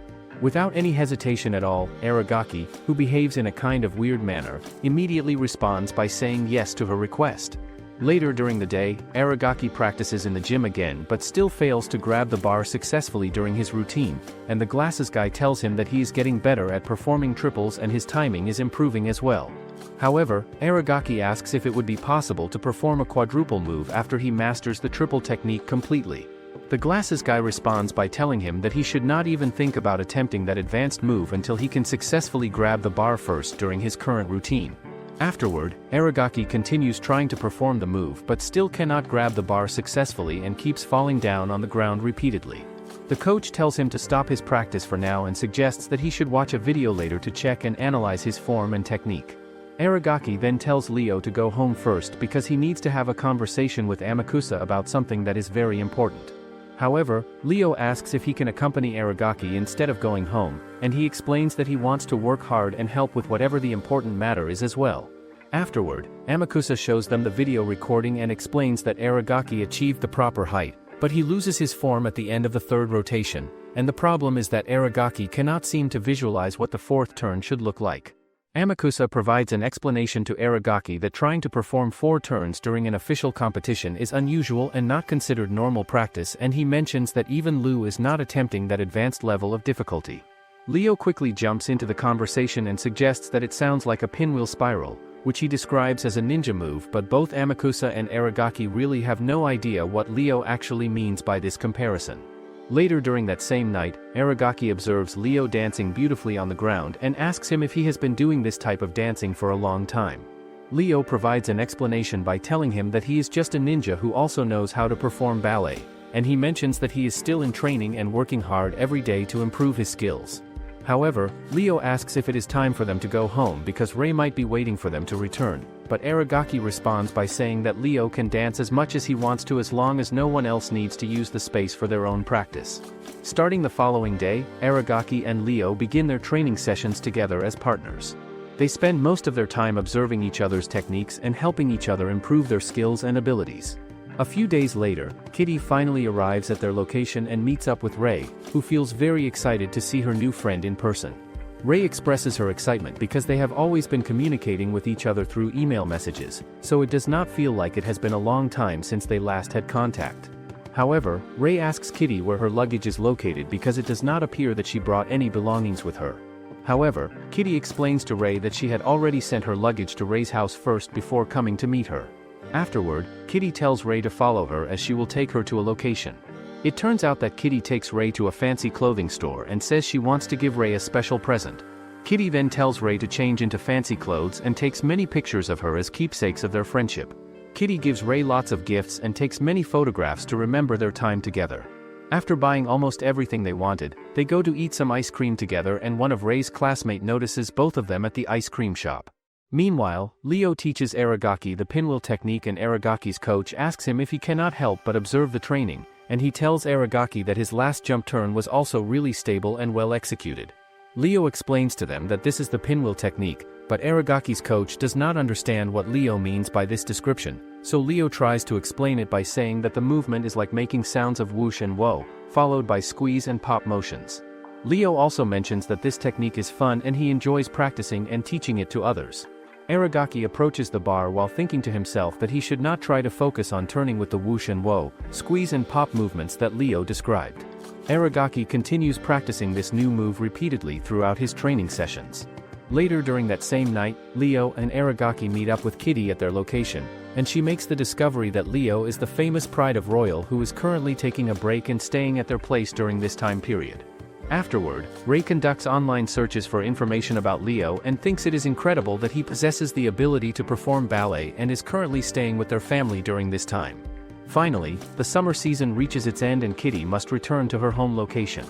Without any hesitation at all, Aragaki, who behaves in a kind of weird manner, immediately responds by saying yes to her request. Later during the day, Aragaki practices in the gym again but still fails to grab the bar successfully during his routine, and the glasses guy tells him that he is getting better at performing triples and his timing is improving as well. However, Aragaki asks if it would be possible to perform a quadruple move after he masters the triple technique completely. The glasses guy responds by telling him that he should not even think about attempting that advanced move until he can successfully grab the bar first during his current routine. Afterward, Aragaki continues trying to perform the move but still cannot grab the bar successfully and keeps falling down on the ground repeatedly. The coach tells him to stop his practice for now and suggests that he should watch a video later to check and analyze his form and technique. Aragaki then tells Leo to go home first because he needs to have a conversation with Amakusa about something that is very important. However, Leo asks if he can accompany Aragaki instead of going home, and he explains that he wants to work hard and help with whatever the important matter is as well. Afterward, Amakusa shows them the video recording and explains that Aragaki achieved the proper height, but he loses his form at the end of the third rotation, and the problem is that Aragaki cannot seem to visualize what the fourth turn should look like. Amakusa provides an explanation to Aragaki that trying to perform 4 turns during an official competition is unusual and not considered normal practice, and he mentions that even Lu is not attempting that advanced level of difficulty. Leo quickly jumps into the conversation and suggests that it sounds like a pinwheel spiral, which he describes as a ninja move, but both Amakusa and Aragaki really have no idea what Leo actually means by this comparison. Later during that same night, Aragaki observes Leo dancing beautifully on the ground and asks him if he has been doing this type of dancing for a long time. Leo provides an explanation by telling him that he is just a ninja who also knows how to perform ballet, and he mentions that he is still in training and working hard every day to improve his skills. However, Leo asks if it is time for them to go home because Rei might be waiting for them to return, but Aragaki responds by saying that Leo can dance as much as he wants to as long as no one else needs to use the space for their own practice. Starting the following day, Aragaki and Leo begin their training sessions together as partners. They spend most of their time observing each other's techniques and helping each other improve their skills and abilities. A few days later, Kitty finally arrives at their location and meets up with Rei, who feels very excited to see her new friend in person. Rei expresses her excitement because they have always been communicating with each other through email messages, so it does not feel like it has been a long time since they last had contact. However, Rei asks Kitty where her luggage is located because it does not appear that she brought any belongings with her. However, Kitty explains to Rei that she had already sent her luggage to Rei's house first before coming to meet her. Afterward, Kitty tells Rei to follow her as she will take her to a location. It turns out that Kitty takes Rei to a fancy clothing store and says she wants to give Rei a special present. Kitty then tells Rei to change into fancy clothes and takes many pictures of her as keepsakes of their friendship. Kitty gives Rei lots of gifts and takes many photographs to remember their time together. After buying almost everything they wanted, they go to eat some ice cream together, and one of Rei's classmates notices both of them at the ice cream shop. Meanwhile, Leo teaches Aragaki the pinwheel technique, and Aragaki's coach asks him if he cannot help but observe the training, and he tells Aragaki that his last jump turn was also really stable and well executed. Leo explains to them that this is the pinwheel technique, but Aragaki's coach does not understand what Leo means by this description, so Leo tries to explain it by saying that the movement is like making sounds of whoosh and whoa, followed by squeeze and pop motions. Leo also mentions that this technique is fun and he enjoys practicing and teaching it to others. Aragaki approaches the bar while thinking to himself that he should not try to focus on turning with the whoosh and whoa, squeeze and pop movements that Leo described. Aragaki continues practicing this new move repeatedly throughout his training sessions. Later during that same night, Leo and Aragaki meet up with Kitty at their location, and she makes the discovery that Leo is the famous Pride of Royal who is currently taking a break and staying at their place during this time period. Afterward, Rei conducts online searches for information about Leo and thinks it is incredible that he possesses the ability to perform ballet and is currently staying with their family during this time. Finally, the summer season reaches its end and Kitty must return to her home location.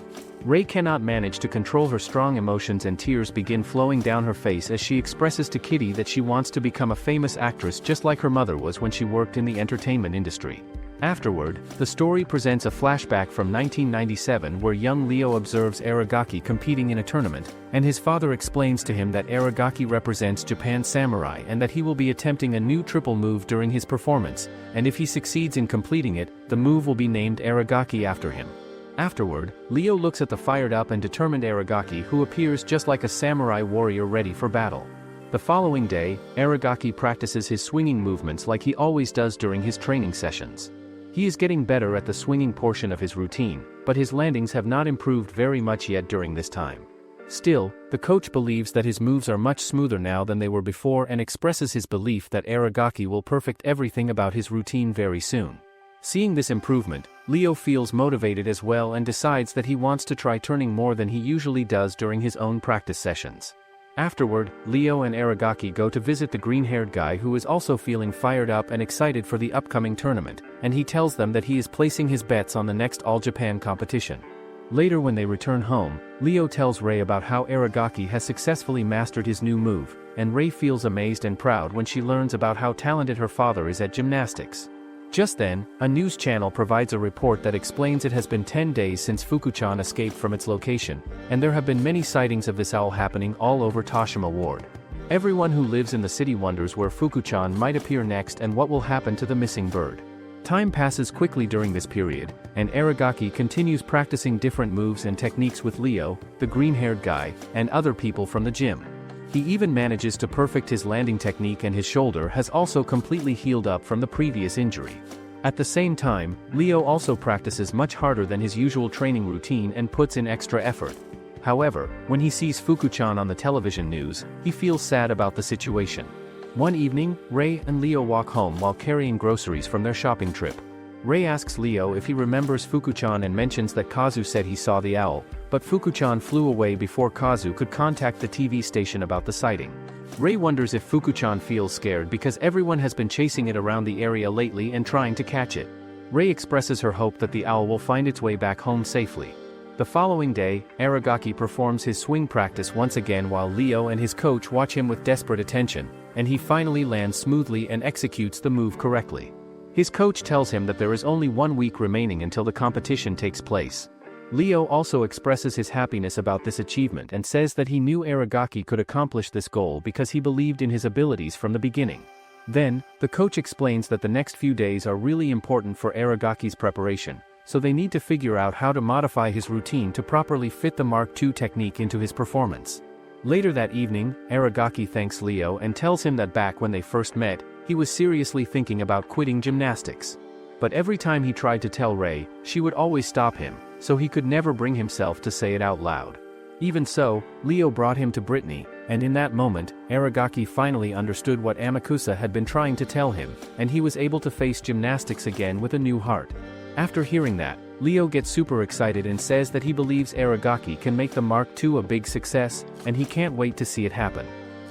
Rei cannot manage to control her strong emotions and tears begin flowing down her face as she expresses to Kitty that she wants to become a famous actress just like her mother was when she worked in the entertainment industry. Afterward, the story presents a flashback from 1997 where young Leo observes Aragaki competing in a tournament, and his father explains to him that Aragaki represents Japan's samurai and that he will be attempting a new triple move during his performance, and if he succeeds in completing it, the move will be named Aragaki after him. Afterward, Leo looks at the fired-up and determined Aragaki who appears just like a samurai warrior ready for battle. The following day, Aragaki practices his swinging movements like he always does during his training sessions. He is getting better at the swinging portion of his routine, but his landings have not improved very much yet during this time. Still, the coach believes that his moves are much smoother now than they were before and expresses his belief that Aragaki will perfect everything about his routine very soon. Seeing this improvement, Leo feels motivated as well and decides that he wants to try turning more than he usually does during his own practice sessions. Afterward, Leo and Aragaki go to visit the green-haired guy who is also feeling fired up and excited for the upcoming tournament, and he tells them that he is placing his bets on the next All Japan competition. Later when they return home, Leo tells Rei about how Aragaki has successfully mastered his new move, and Rei feels amazed and proud when she learns about how talented her father is at gymnastics. Just then, a news channel provides a report that explains it has been 10 days since Fuku-chan escaped from its location, and there have been many sightings of this owl happening all over Toshima Ward. Everyone who lives in the city wonders where Fuku-chan might appear next and what will happen to the missing bird. Time passes quickly during this period, and Aragaki continues practicing different moves and techniques with Leo, the green-haired guy, and other people from the gym. He even manages to perfect his landing technique, and his shoulder has also completely healed up from the previous injury. At the same time, Leo also practices much harder than his usual training routine and puts in extra effort. However, when he sees Fuku-chan on the television news, he feels sad about the situation. One evening, Rei and Leo walk home while carrying groceries from their shopping trip. Rei asks Leo if he remembers Fuku-chan and mentions that Kazu said he saw the owl, but Fuku-chan flew away before Kazu could contact the TV station about the sighting. Rei wonders if Fuku-chan feels scared because everyone has been chasing it around the area lately and trying to catch it. Rei expresses her hope that the owl will find its way back home safely. The following day, Aragaki performs his swing practice once again while Leo and his coach watch him with desperate attention, and he finally lands smoothly and executes the move correctly. His coach tells him that there is only 1 week remaining until the competition takes place. Leo also expresses his happiness about this achievement and says that he knew Aragaki could accomplish this goal because he believed in his abilities from the beginning. Then, the coach explains that the next few days are really important for Aragaki's preparation, so they need to figure out how to modify his routine to properly fit the Mark II technique into his performance. Later that evening, Aragaki thanks Leo and tells him that back when they first met, he was seriously thinking about quitting gymnastics. But every time he tried to tell Rei, she would always stop him, so he could never bring himself to say it out loud. Even so, Leo brought him to Brittany, and in that moment, Aragaki finally understood what Amakusa had been trying to tell him, and he was able to face gymnastics again with a new heart. After hearing that, Leo gets super excited and says that he believes Aragaki can make the Mark II a big success, and he can't wait to see it happen.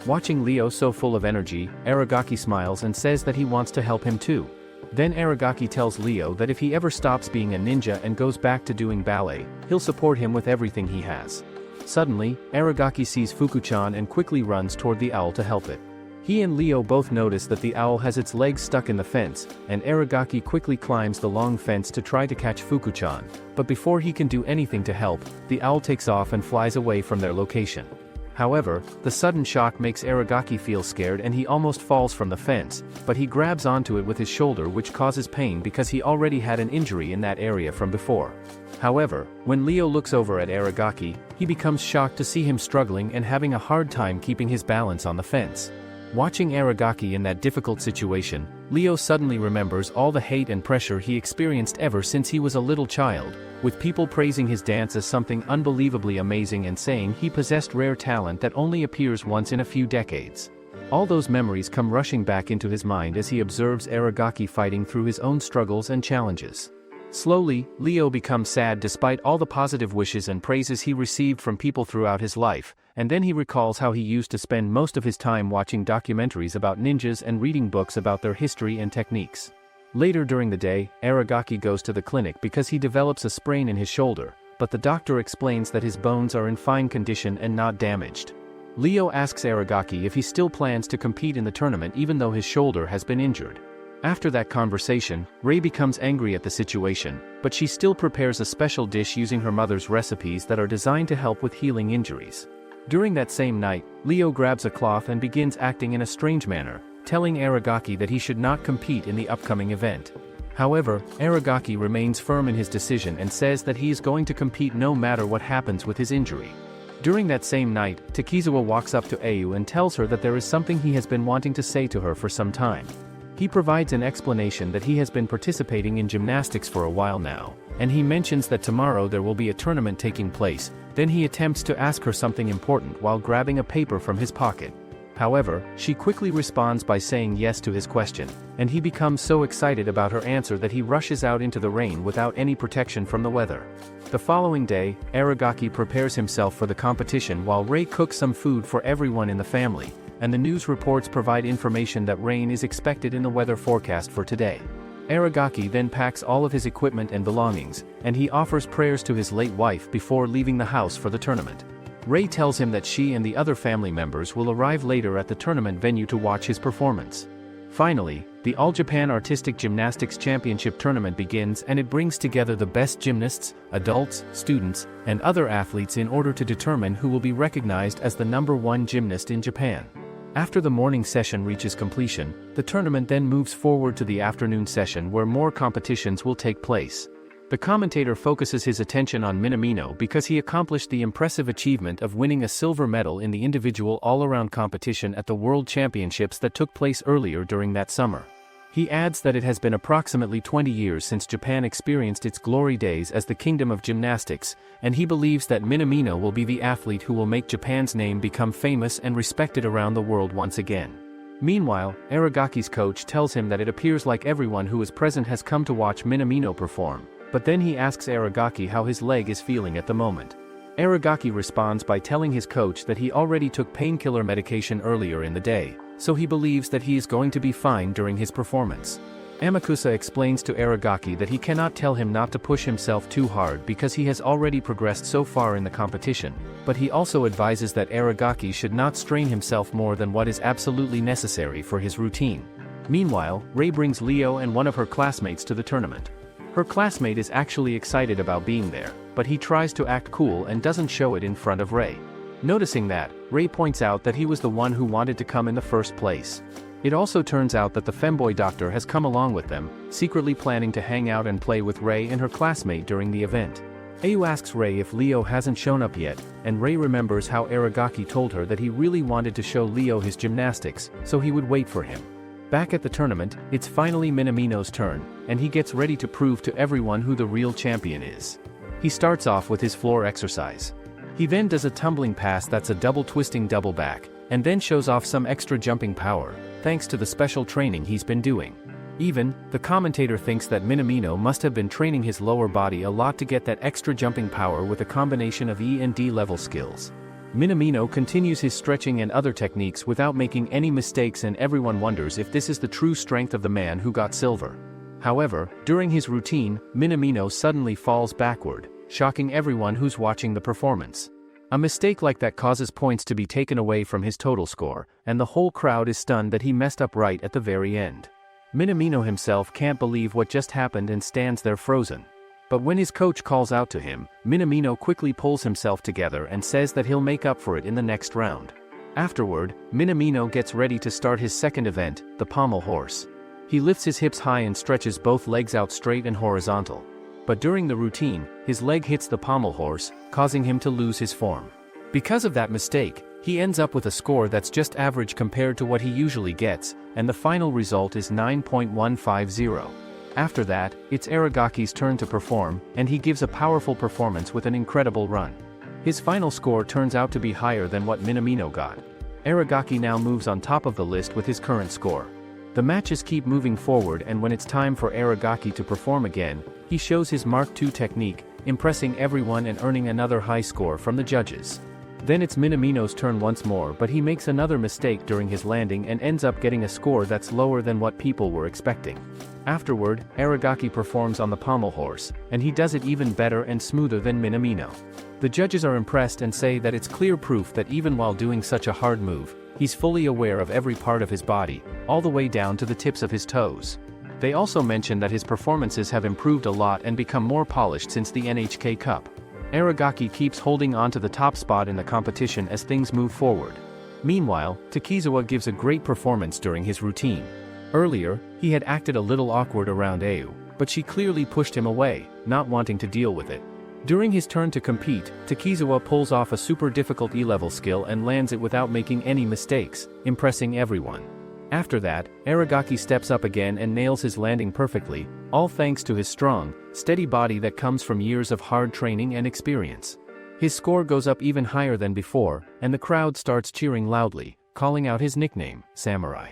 Watching Leo so full of energy, Aragaki smiles and says that he wants to help him too. Then Aragaki tells Leo that if he ever stops being a ninja and goes back to doing ballet, he'll support him with everything he has. Suddenly, Aragaki sees Fuku-chan and quickly runs toward the owl to help it. He and Leo both notice that the owl has its legs stuck in the fence, and Aragaki quickly climbs the long fence to try to catch Fuku-chan, but before he can do anything to help, the owl takes off and flies away from their location. However, the sudden shock makes Aragaki feel scared and he almost falls from the fence, but he grabs onto it with his shoulder, which causes pain because he already had an injury in that area from before. However, when Leo looks over at Aragaki, he becomes shocked to see him struggling and having a hard time keeping his balance on the fence. Watching Aragaki in that difficult situation, Leo suddenly remembers all the hate and pressure he experienced ever since he was a little child, with people praising his dance as something unbelievably amazing and saying he possessed rare talent that only appears once in a few decades. All those memories come rushing back into his mind as he observes Aragaki fighting through his own struggles and challenges. Slowly, Leo becomes sad despite all the positive wishes and praises he received from people throughout his life, and then he recalls how he used to spend most of his time watching documentaries about ninjas and reading books about their history and techniques. Later during the day, Aragaki goes to the clinic because he develops a sprain in his shoulder, but the doctor explains that his bones are in fine condition and not damaged. Leo asks Aragaki if he still plans to compete in the tournament even though his shoulder has been injured. After that conversation, Rei becomes angry at the situation, but she still prepares a special dish using her mother's recipes that are designed to help with healing injuries. During that same night, Leo grabs a cloth and begins acting in a strange manner, telling Aragaki that he should not compete in the upcoming event. However, Aragaki remains firm in his decision and says that he is going to compete no matter what happens with his injury. During that same night, Takizawa walks up to Ayu and tells her that there is something he has been wanting to say to her for some time. He provides an explanation that he has been participating in gymnastics for a while now, and he mentions that tomorrow there will be a tournament taking place. Then he attempts to ask her something important while grabbing a paper from his pocket. However, she quickly responds by saying yes to his question, and he becomes so excited about her answer that he rushes out into the rain without any protection from the weather. The following day, Aragaki prepares himself for the competition while Rei cooks some food for everyone in the family, and the news reports provide information that rain is expected in the weather forecast for today. Aragaki then packs all of his equipment and belongings, and he offers prayers to his late wife before leaving the house for the tournament. Rei tells him that she and the other family members will arrive later at the tournament venue to watch his performance. Finally, the All Japan Artistic Gymnastics Championship tournament begins, and it brings together the best gymnasts, adults, students, and other athletes in order to determine who will be recognized as the #1 gymnast in Japan. After the morning session reaches completion, the tournament then moves forward to the afternoon session where more competitions will take place. The commentator focuses his attention on Minamino because he accomplished the impressive achievement of winning a silver medal in the individual all-around competition at the World Championships that took place earlier during that summer. He adds that it has been approximately 20 years since Japan experienced its glory days as the kingdom of gymnastics, and he believes that Minamino will be the athlete who will make Japan's name become famous and respected around the world once again. Meanwhile, Aragaki's coach tells him that it appears like everyone who is present has come to watch Minamino perform, but then he asks Aragaki how his leg is feeling at the moment. Aragaki responds by telling his coach that he already took painkiller medication earlier in the day, so he believes that he is going to be fine during his performance. Amakusa explains to Aragaki that he cannot tell him not to push himself too hard because he has already progressed so far in the competition, but he also advises that Aragaki should not strain himself more than what is absolutely necessary for his routine. Meanwhile, Rei brings Leo and one of her classmates to the tournament. Her classmate is actually excited about being there, but he tries to act cool and doesn't show it in front of Rei. Noticing that, Rei points out that he was the one who wanted to come in the first place. It also turns out that the femboy doctor has come along with them, secretly planning to hang out and play with Rei and her classmate during the event. Ayu asks Rei if Leo hasn't shown up yet, and Rei remembers how Aragaki told her that he really wanted to show Leo his gymnastics, so he would wait for him. Back at the tournament, it's finally Minamino's turn, and he gets ready to prove to everyone who the real champion is. He starts off with his floor exercise. He then does a tumbling pass that's a double twisting double back, and then shows off some extra jumping power, thanks to the special training he's been doing. Even, the commentator thinks that Minamino must have been training his lower body a lot to get that extra jumping power with a combination of E and D level skills. Minamino continues his stretching and other techniques without making any mistakes, and everyone wonders if this is the true strength of the man who got silver. However, during his routine, Minamino suddenly falls backward, shocking everyone who's watching the performance. A mistake like that causes points to be taken away from his total score, and the whole crowd is stunned that he messed up right at the very end. Minamino himself can't believe what just happened and stands there frozen. But when his coach calls out to him, Minamino quickly pulls himself together and says that he'll make up for it in the next round. Afterward, Minamino gets ready to start his second event, the pommel horse. He lifts his hips high and stretches both legs out straight and horizontal. But during the routine, his leg hits the pommel horse, causing him to lose his form. Because of that mistake, he ends up with a score that's just average compared to what he usually gets, and the final result is 9.150. After that, it's Aragaki's turn to perform, and he gives a powerful performance with an incredible run. His final score turns out to be higher than what Minamino got. Aragaki now moves on top of the list with his current score. The matches keep moving forward, and when it's time for Aragaki to perform again, he shows his Mark II technique, impressing everyone and earning another high score from the judges. Then it's Minamino's turn once more, but he makes another mistake during his landing and ends up getting a score that's lower than what people were expecting. Afterward, Aragaki performs on the pommel horse, and he does it even better and smoother than Minamino. The judges are impressed and say that it's clear proof that even while doing such a hard move, he's fully aware of every part of his body, all the way down to the tips of his toes. They also mention that his performances have improved a lot and become more polished since the NHK Cup. Aragaki keeps holding on to the top spot in the competition as things move forward. Meanwhile, Takizawa gives a great performance during his routine. Earlier, he had acted a little awkward around Ayu, but she clearly pushed him away, not wanting to deal with it. During his turn to compete, Takizawa pulls off a super difficult E-level skill and lands it without making any mistakes, impressing everyone. After that, Aragaki steps up again and nails his landing perfectly, all thanks to his strong, steady body that comes from years of hard training and experience. His score goes up even higher than before, and the crowd starts cheering loudly, calling out his nickname, Samurai.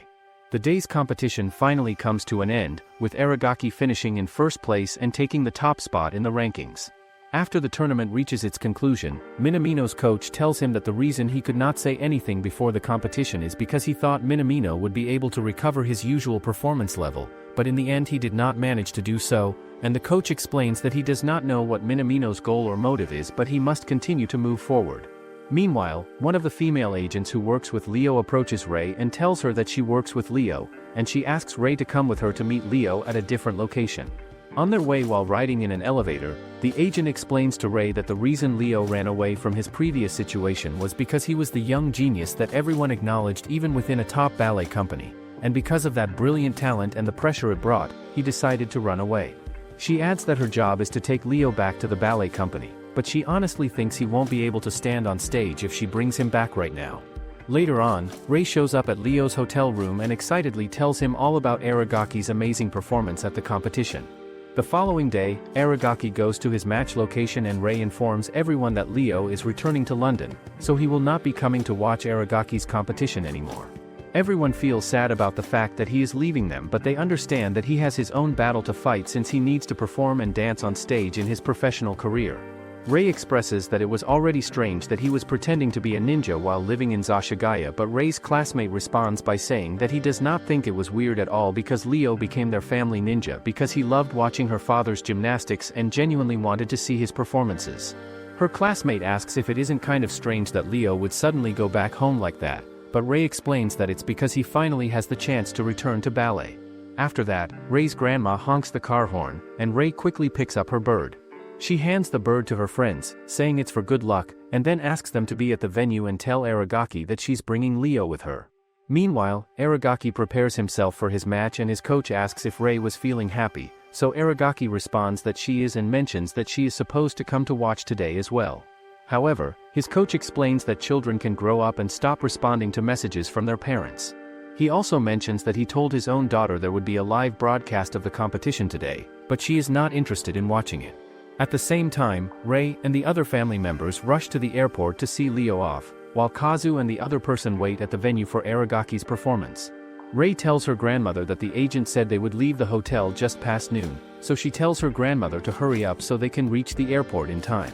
The day's competition finally comes to an end, with Aragaki finishing in first place and taking the top spot in the rankings. After the tournament reaches its conclusion, Minamino's coach tells him that the reason he could not say anything before the competition is because he thought Minamino would be able to recover his usual performance level, but in the end he did not manage to do so, and the coach explains that he does not know what Minamino's goal or motive is, but he must continue to move forward. Meanwhile, one of the female agents who works with Leo approaches Ray and tells her that she works with Leo, and she asks Ray to come with her to meet Leo at a different location. On their way while riding in an elevator, the agent explains to Ray that the reason Leo ran away from his previous situation was because he was the young genius that everyone acknowledged even within a top ballet company, and because of that brilliant talent and the pressure it brought, he decided to run away. She adds that her job is to take Leo back to the ballet company, but she honestly thinks he won't be able to stand on stage if she brings him back right now. Later on, Ray shows up at Leo's hotel room and excitedly tells him all about Aragaki's amazing performance at the competition. The following day, Aragaki goes to his match location and Ray informs everyone that Leo is returning to London, so he will not be coming to watch Aragaki's competition anymore. Everyone feels sad about the fact that he is leaving them, but they understand that he has his own battle to fight since he needs to perform and dance on stage in his professional career. Ray expresses that it was already strange that he was pretending to be a ninja while living in Zashigaya, but Ray's classmate responds by saying that he does not think it was weird at all because Leo became their family ninja because he loved watching her father's gymnastics and genuinely wanted to see his performances. Her classmate asks if it isn't kind of strange that Leo would suddenly go back home like that, but Ray explains that it's because he finally has the chance to return to ballet. After that, Ray's grandma honks the car horn, and Ray quickly picks up her bird. She hands the bird to her friends, saying it's for good luck, and then asks them to be at the venue and tell Aragaki that she's bringing Leo with her. Meanwhile, Aragaki prepares himself for his match and his coach asks if Ray was feeling happy, so Aragaki responds that she is and mentions that she is supposed to come to watch today as well. However, his coach explains that children can grow up and stop responding to messages from their parents. He also mentions that he told his own daughter there would be a live broadcast of the competition today, but she is not interested in watching it. At the same time, Ray and the other family members rush to the airport to see Leo off, while Kazu and the other person wait at the venue for Aragaki's performance. Ray tells her grandmother that the agent said they would leave the hotel just past noon, so she tells her grandmother to hurry up so they can reach the airport in time.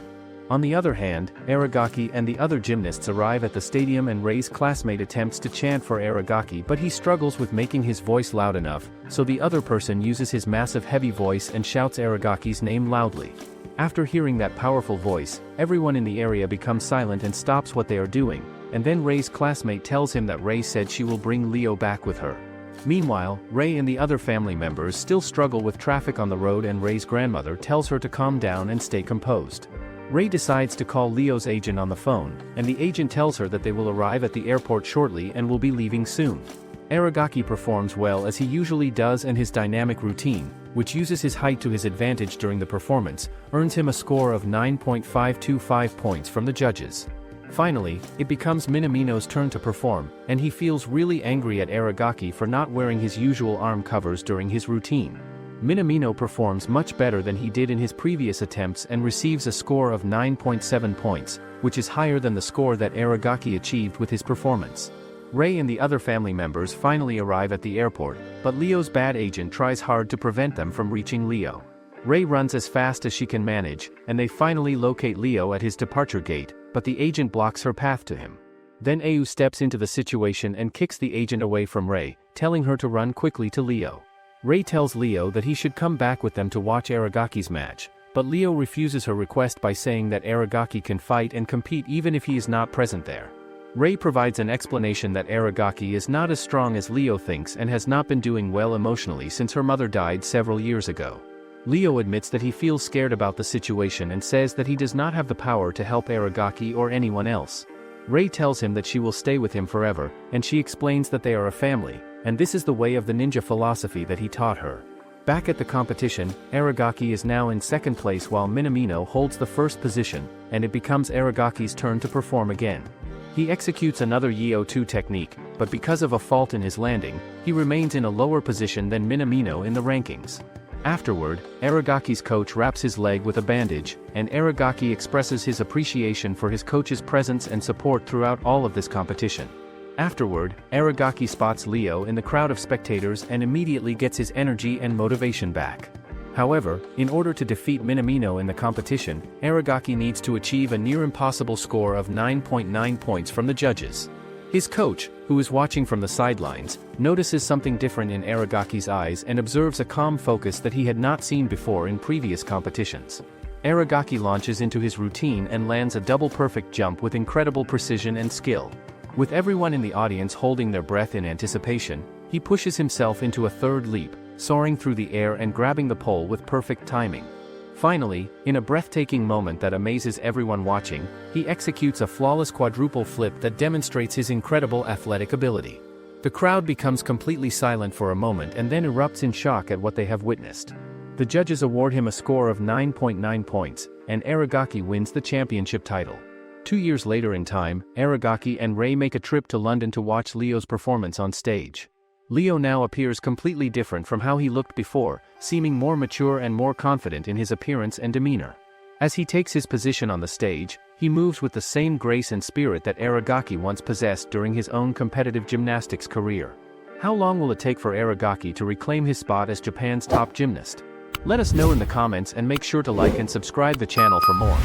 On the other hand, Aragaki and the other gymnasts arrive at the stadium and Ray's classmate attempts to chant for Aragaki, but he struggles with making his voice loud enough, so the other person uses his massive heavy voice and shouts Aragaki's name loudly. After hearing that powerful voice, everyone in the area becomes silent and stops what they are doing, and then Ray's classmate tells him that Ray said she will bring Leo back with her. Meanwhile, Ray and the other family members still struggle with traffic on the road and Ray's grandmother tells her to calm down and stay composed. Ray decides to call Leo's agent on the phone, and the agent tells her that they will arrive at the airport shortly and will be leaving soon. Aragaki performs well as he usually does, and his dynamic routine, which uses his height to his advantage during the performance, earns him a score of 9.525 points from the judges. Finally, it becomes Minamino's turn to perform, and he feels really angry at Aragaki for not wearing his usual arm covers during his routine. Minamino performs much better than he did in his previous attempts and receives a score of 9.7 points, which is higher than the score that Aragaki achieved with his performance. Ray and the other family members finally arrive at the airport, but Leo's bad agent tries hard to prevent them from reaching Leo. Ray runs as fast as she can manage, and they finally locate Leo at his departure gate, but the agent blocks her path to him. Then Au steps into the situation and kicks the agent away from Ray, telling her to run quickly to Leo. Ray tells Leo that he should come back with them to watch Aragaki's match, but Leo refuses her request by saying that Aragaki can fight and compete even if he is not present there. Ray provides an explanation that Aragaki is not as strong as Leo thinks and has not been doing well emotionally since her mother died several years ago. Leo admits that he feels scared about the situation and says that he does not have the power to help Aragaki or anyone else. Ray tells him that she will stay with him forever, and she explains that they are a family, and this is the way of the ninja philosophy that he taught her. Back at the competition, Aragaki is now in second place while Minamino holds the first position, and it becomes Aragaki's turn to perform again. He executes another Yeo-2 technique, but because of a fault in his landing, he remains in a lower position than Minamino in the rankings. Afterward, Aragaki's coach wraps his leg with a bandage, and Aragaki expresses his appreciation for his coach's presence and support throughout all of this competition. Afterward, Aragaki spots Leo in the crowd of spectators and immediately gets his energy and motivation back. However, in order to defeat Minamino in the competition, Aragaki needs to achieve a near-impossible score of 9.9 points from the judges. His coach, who is watching from the sidelines, notices something different in Aragaki's eyes and observes a calm focus that he had not seen before in previous competitions. Aragaki launches into his routine and lands a double perfect jump with incredible precision and skill. With everyone in the audience holding their breath in anticipation, he pushes himself into a third leap, soaring through the air and grabbing the pole with perfect timing. Finally, in a breathtaking moment that amazes everyone watching, he executes a flawless quadruple flip that demonstrates his incredible athletic ability. The crowd becomes completely silent for a moment and then erupts in shock at what they have witnessed. The judges award him a score of 9.9 points, and Aragaki wins the championship title. 2 years later in time, Aragaki and Ray make a trip to London to watch Leo's performance on stage. Leo now appears completely different from how he looked before, seeming more mature and more confident in his appearance and demeanor. As he takes his position on the stage, he moves with the same grace and spirit that Aragaki once possessed during his own competitive gymnastics career. How long will it take for Aragaki to reclaim his spot as Japan's top gymnast? Let us know in the comments and make sure to like and subscribe the channel for more.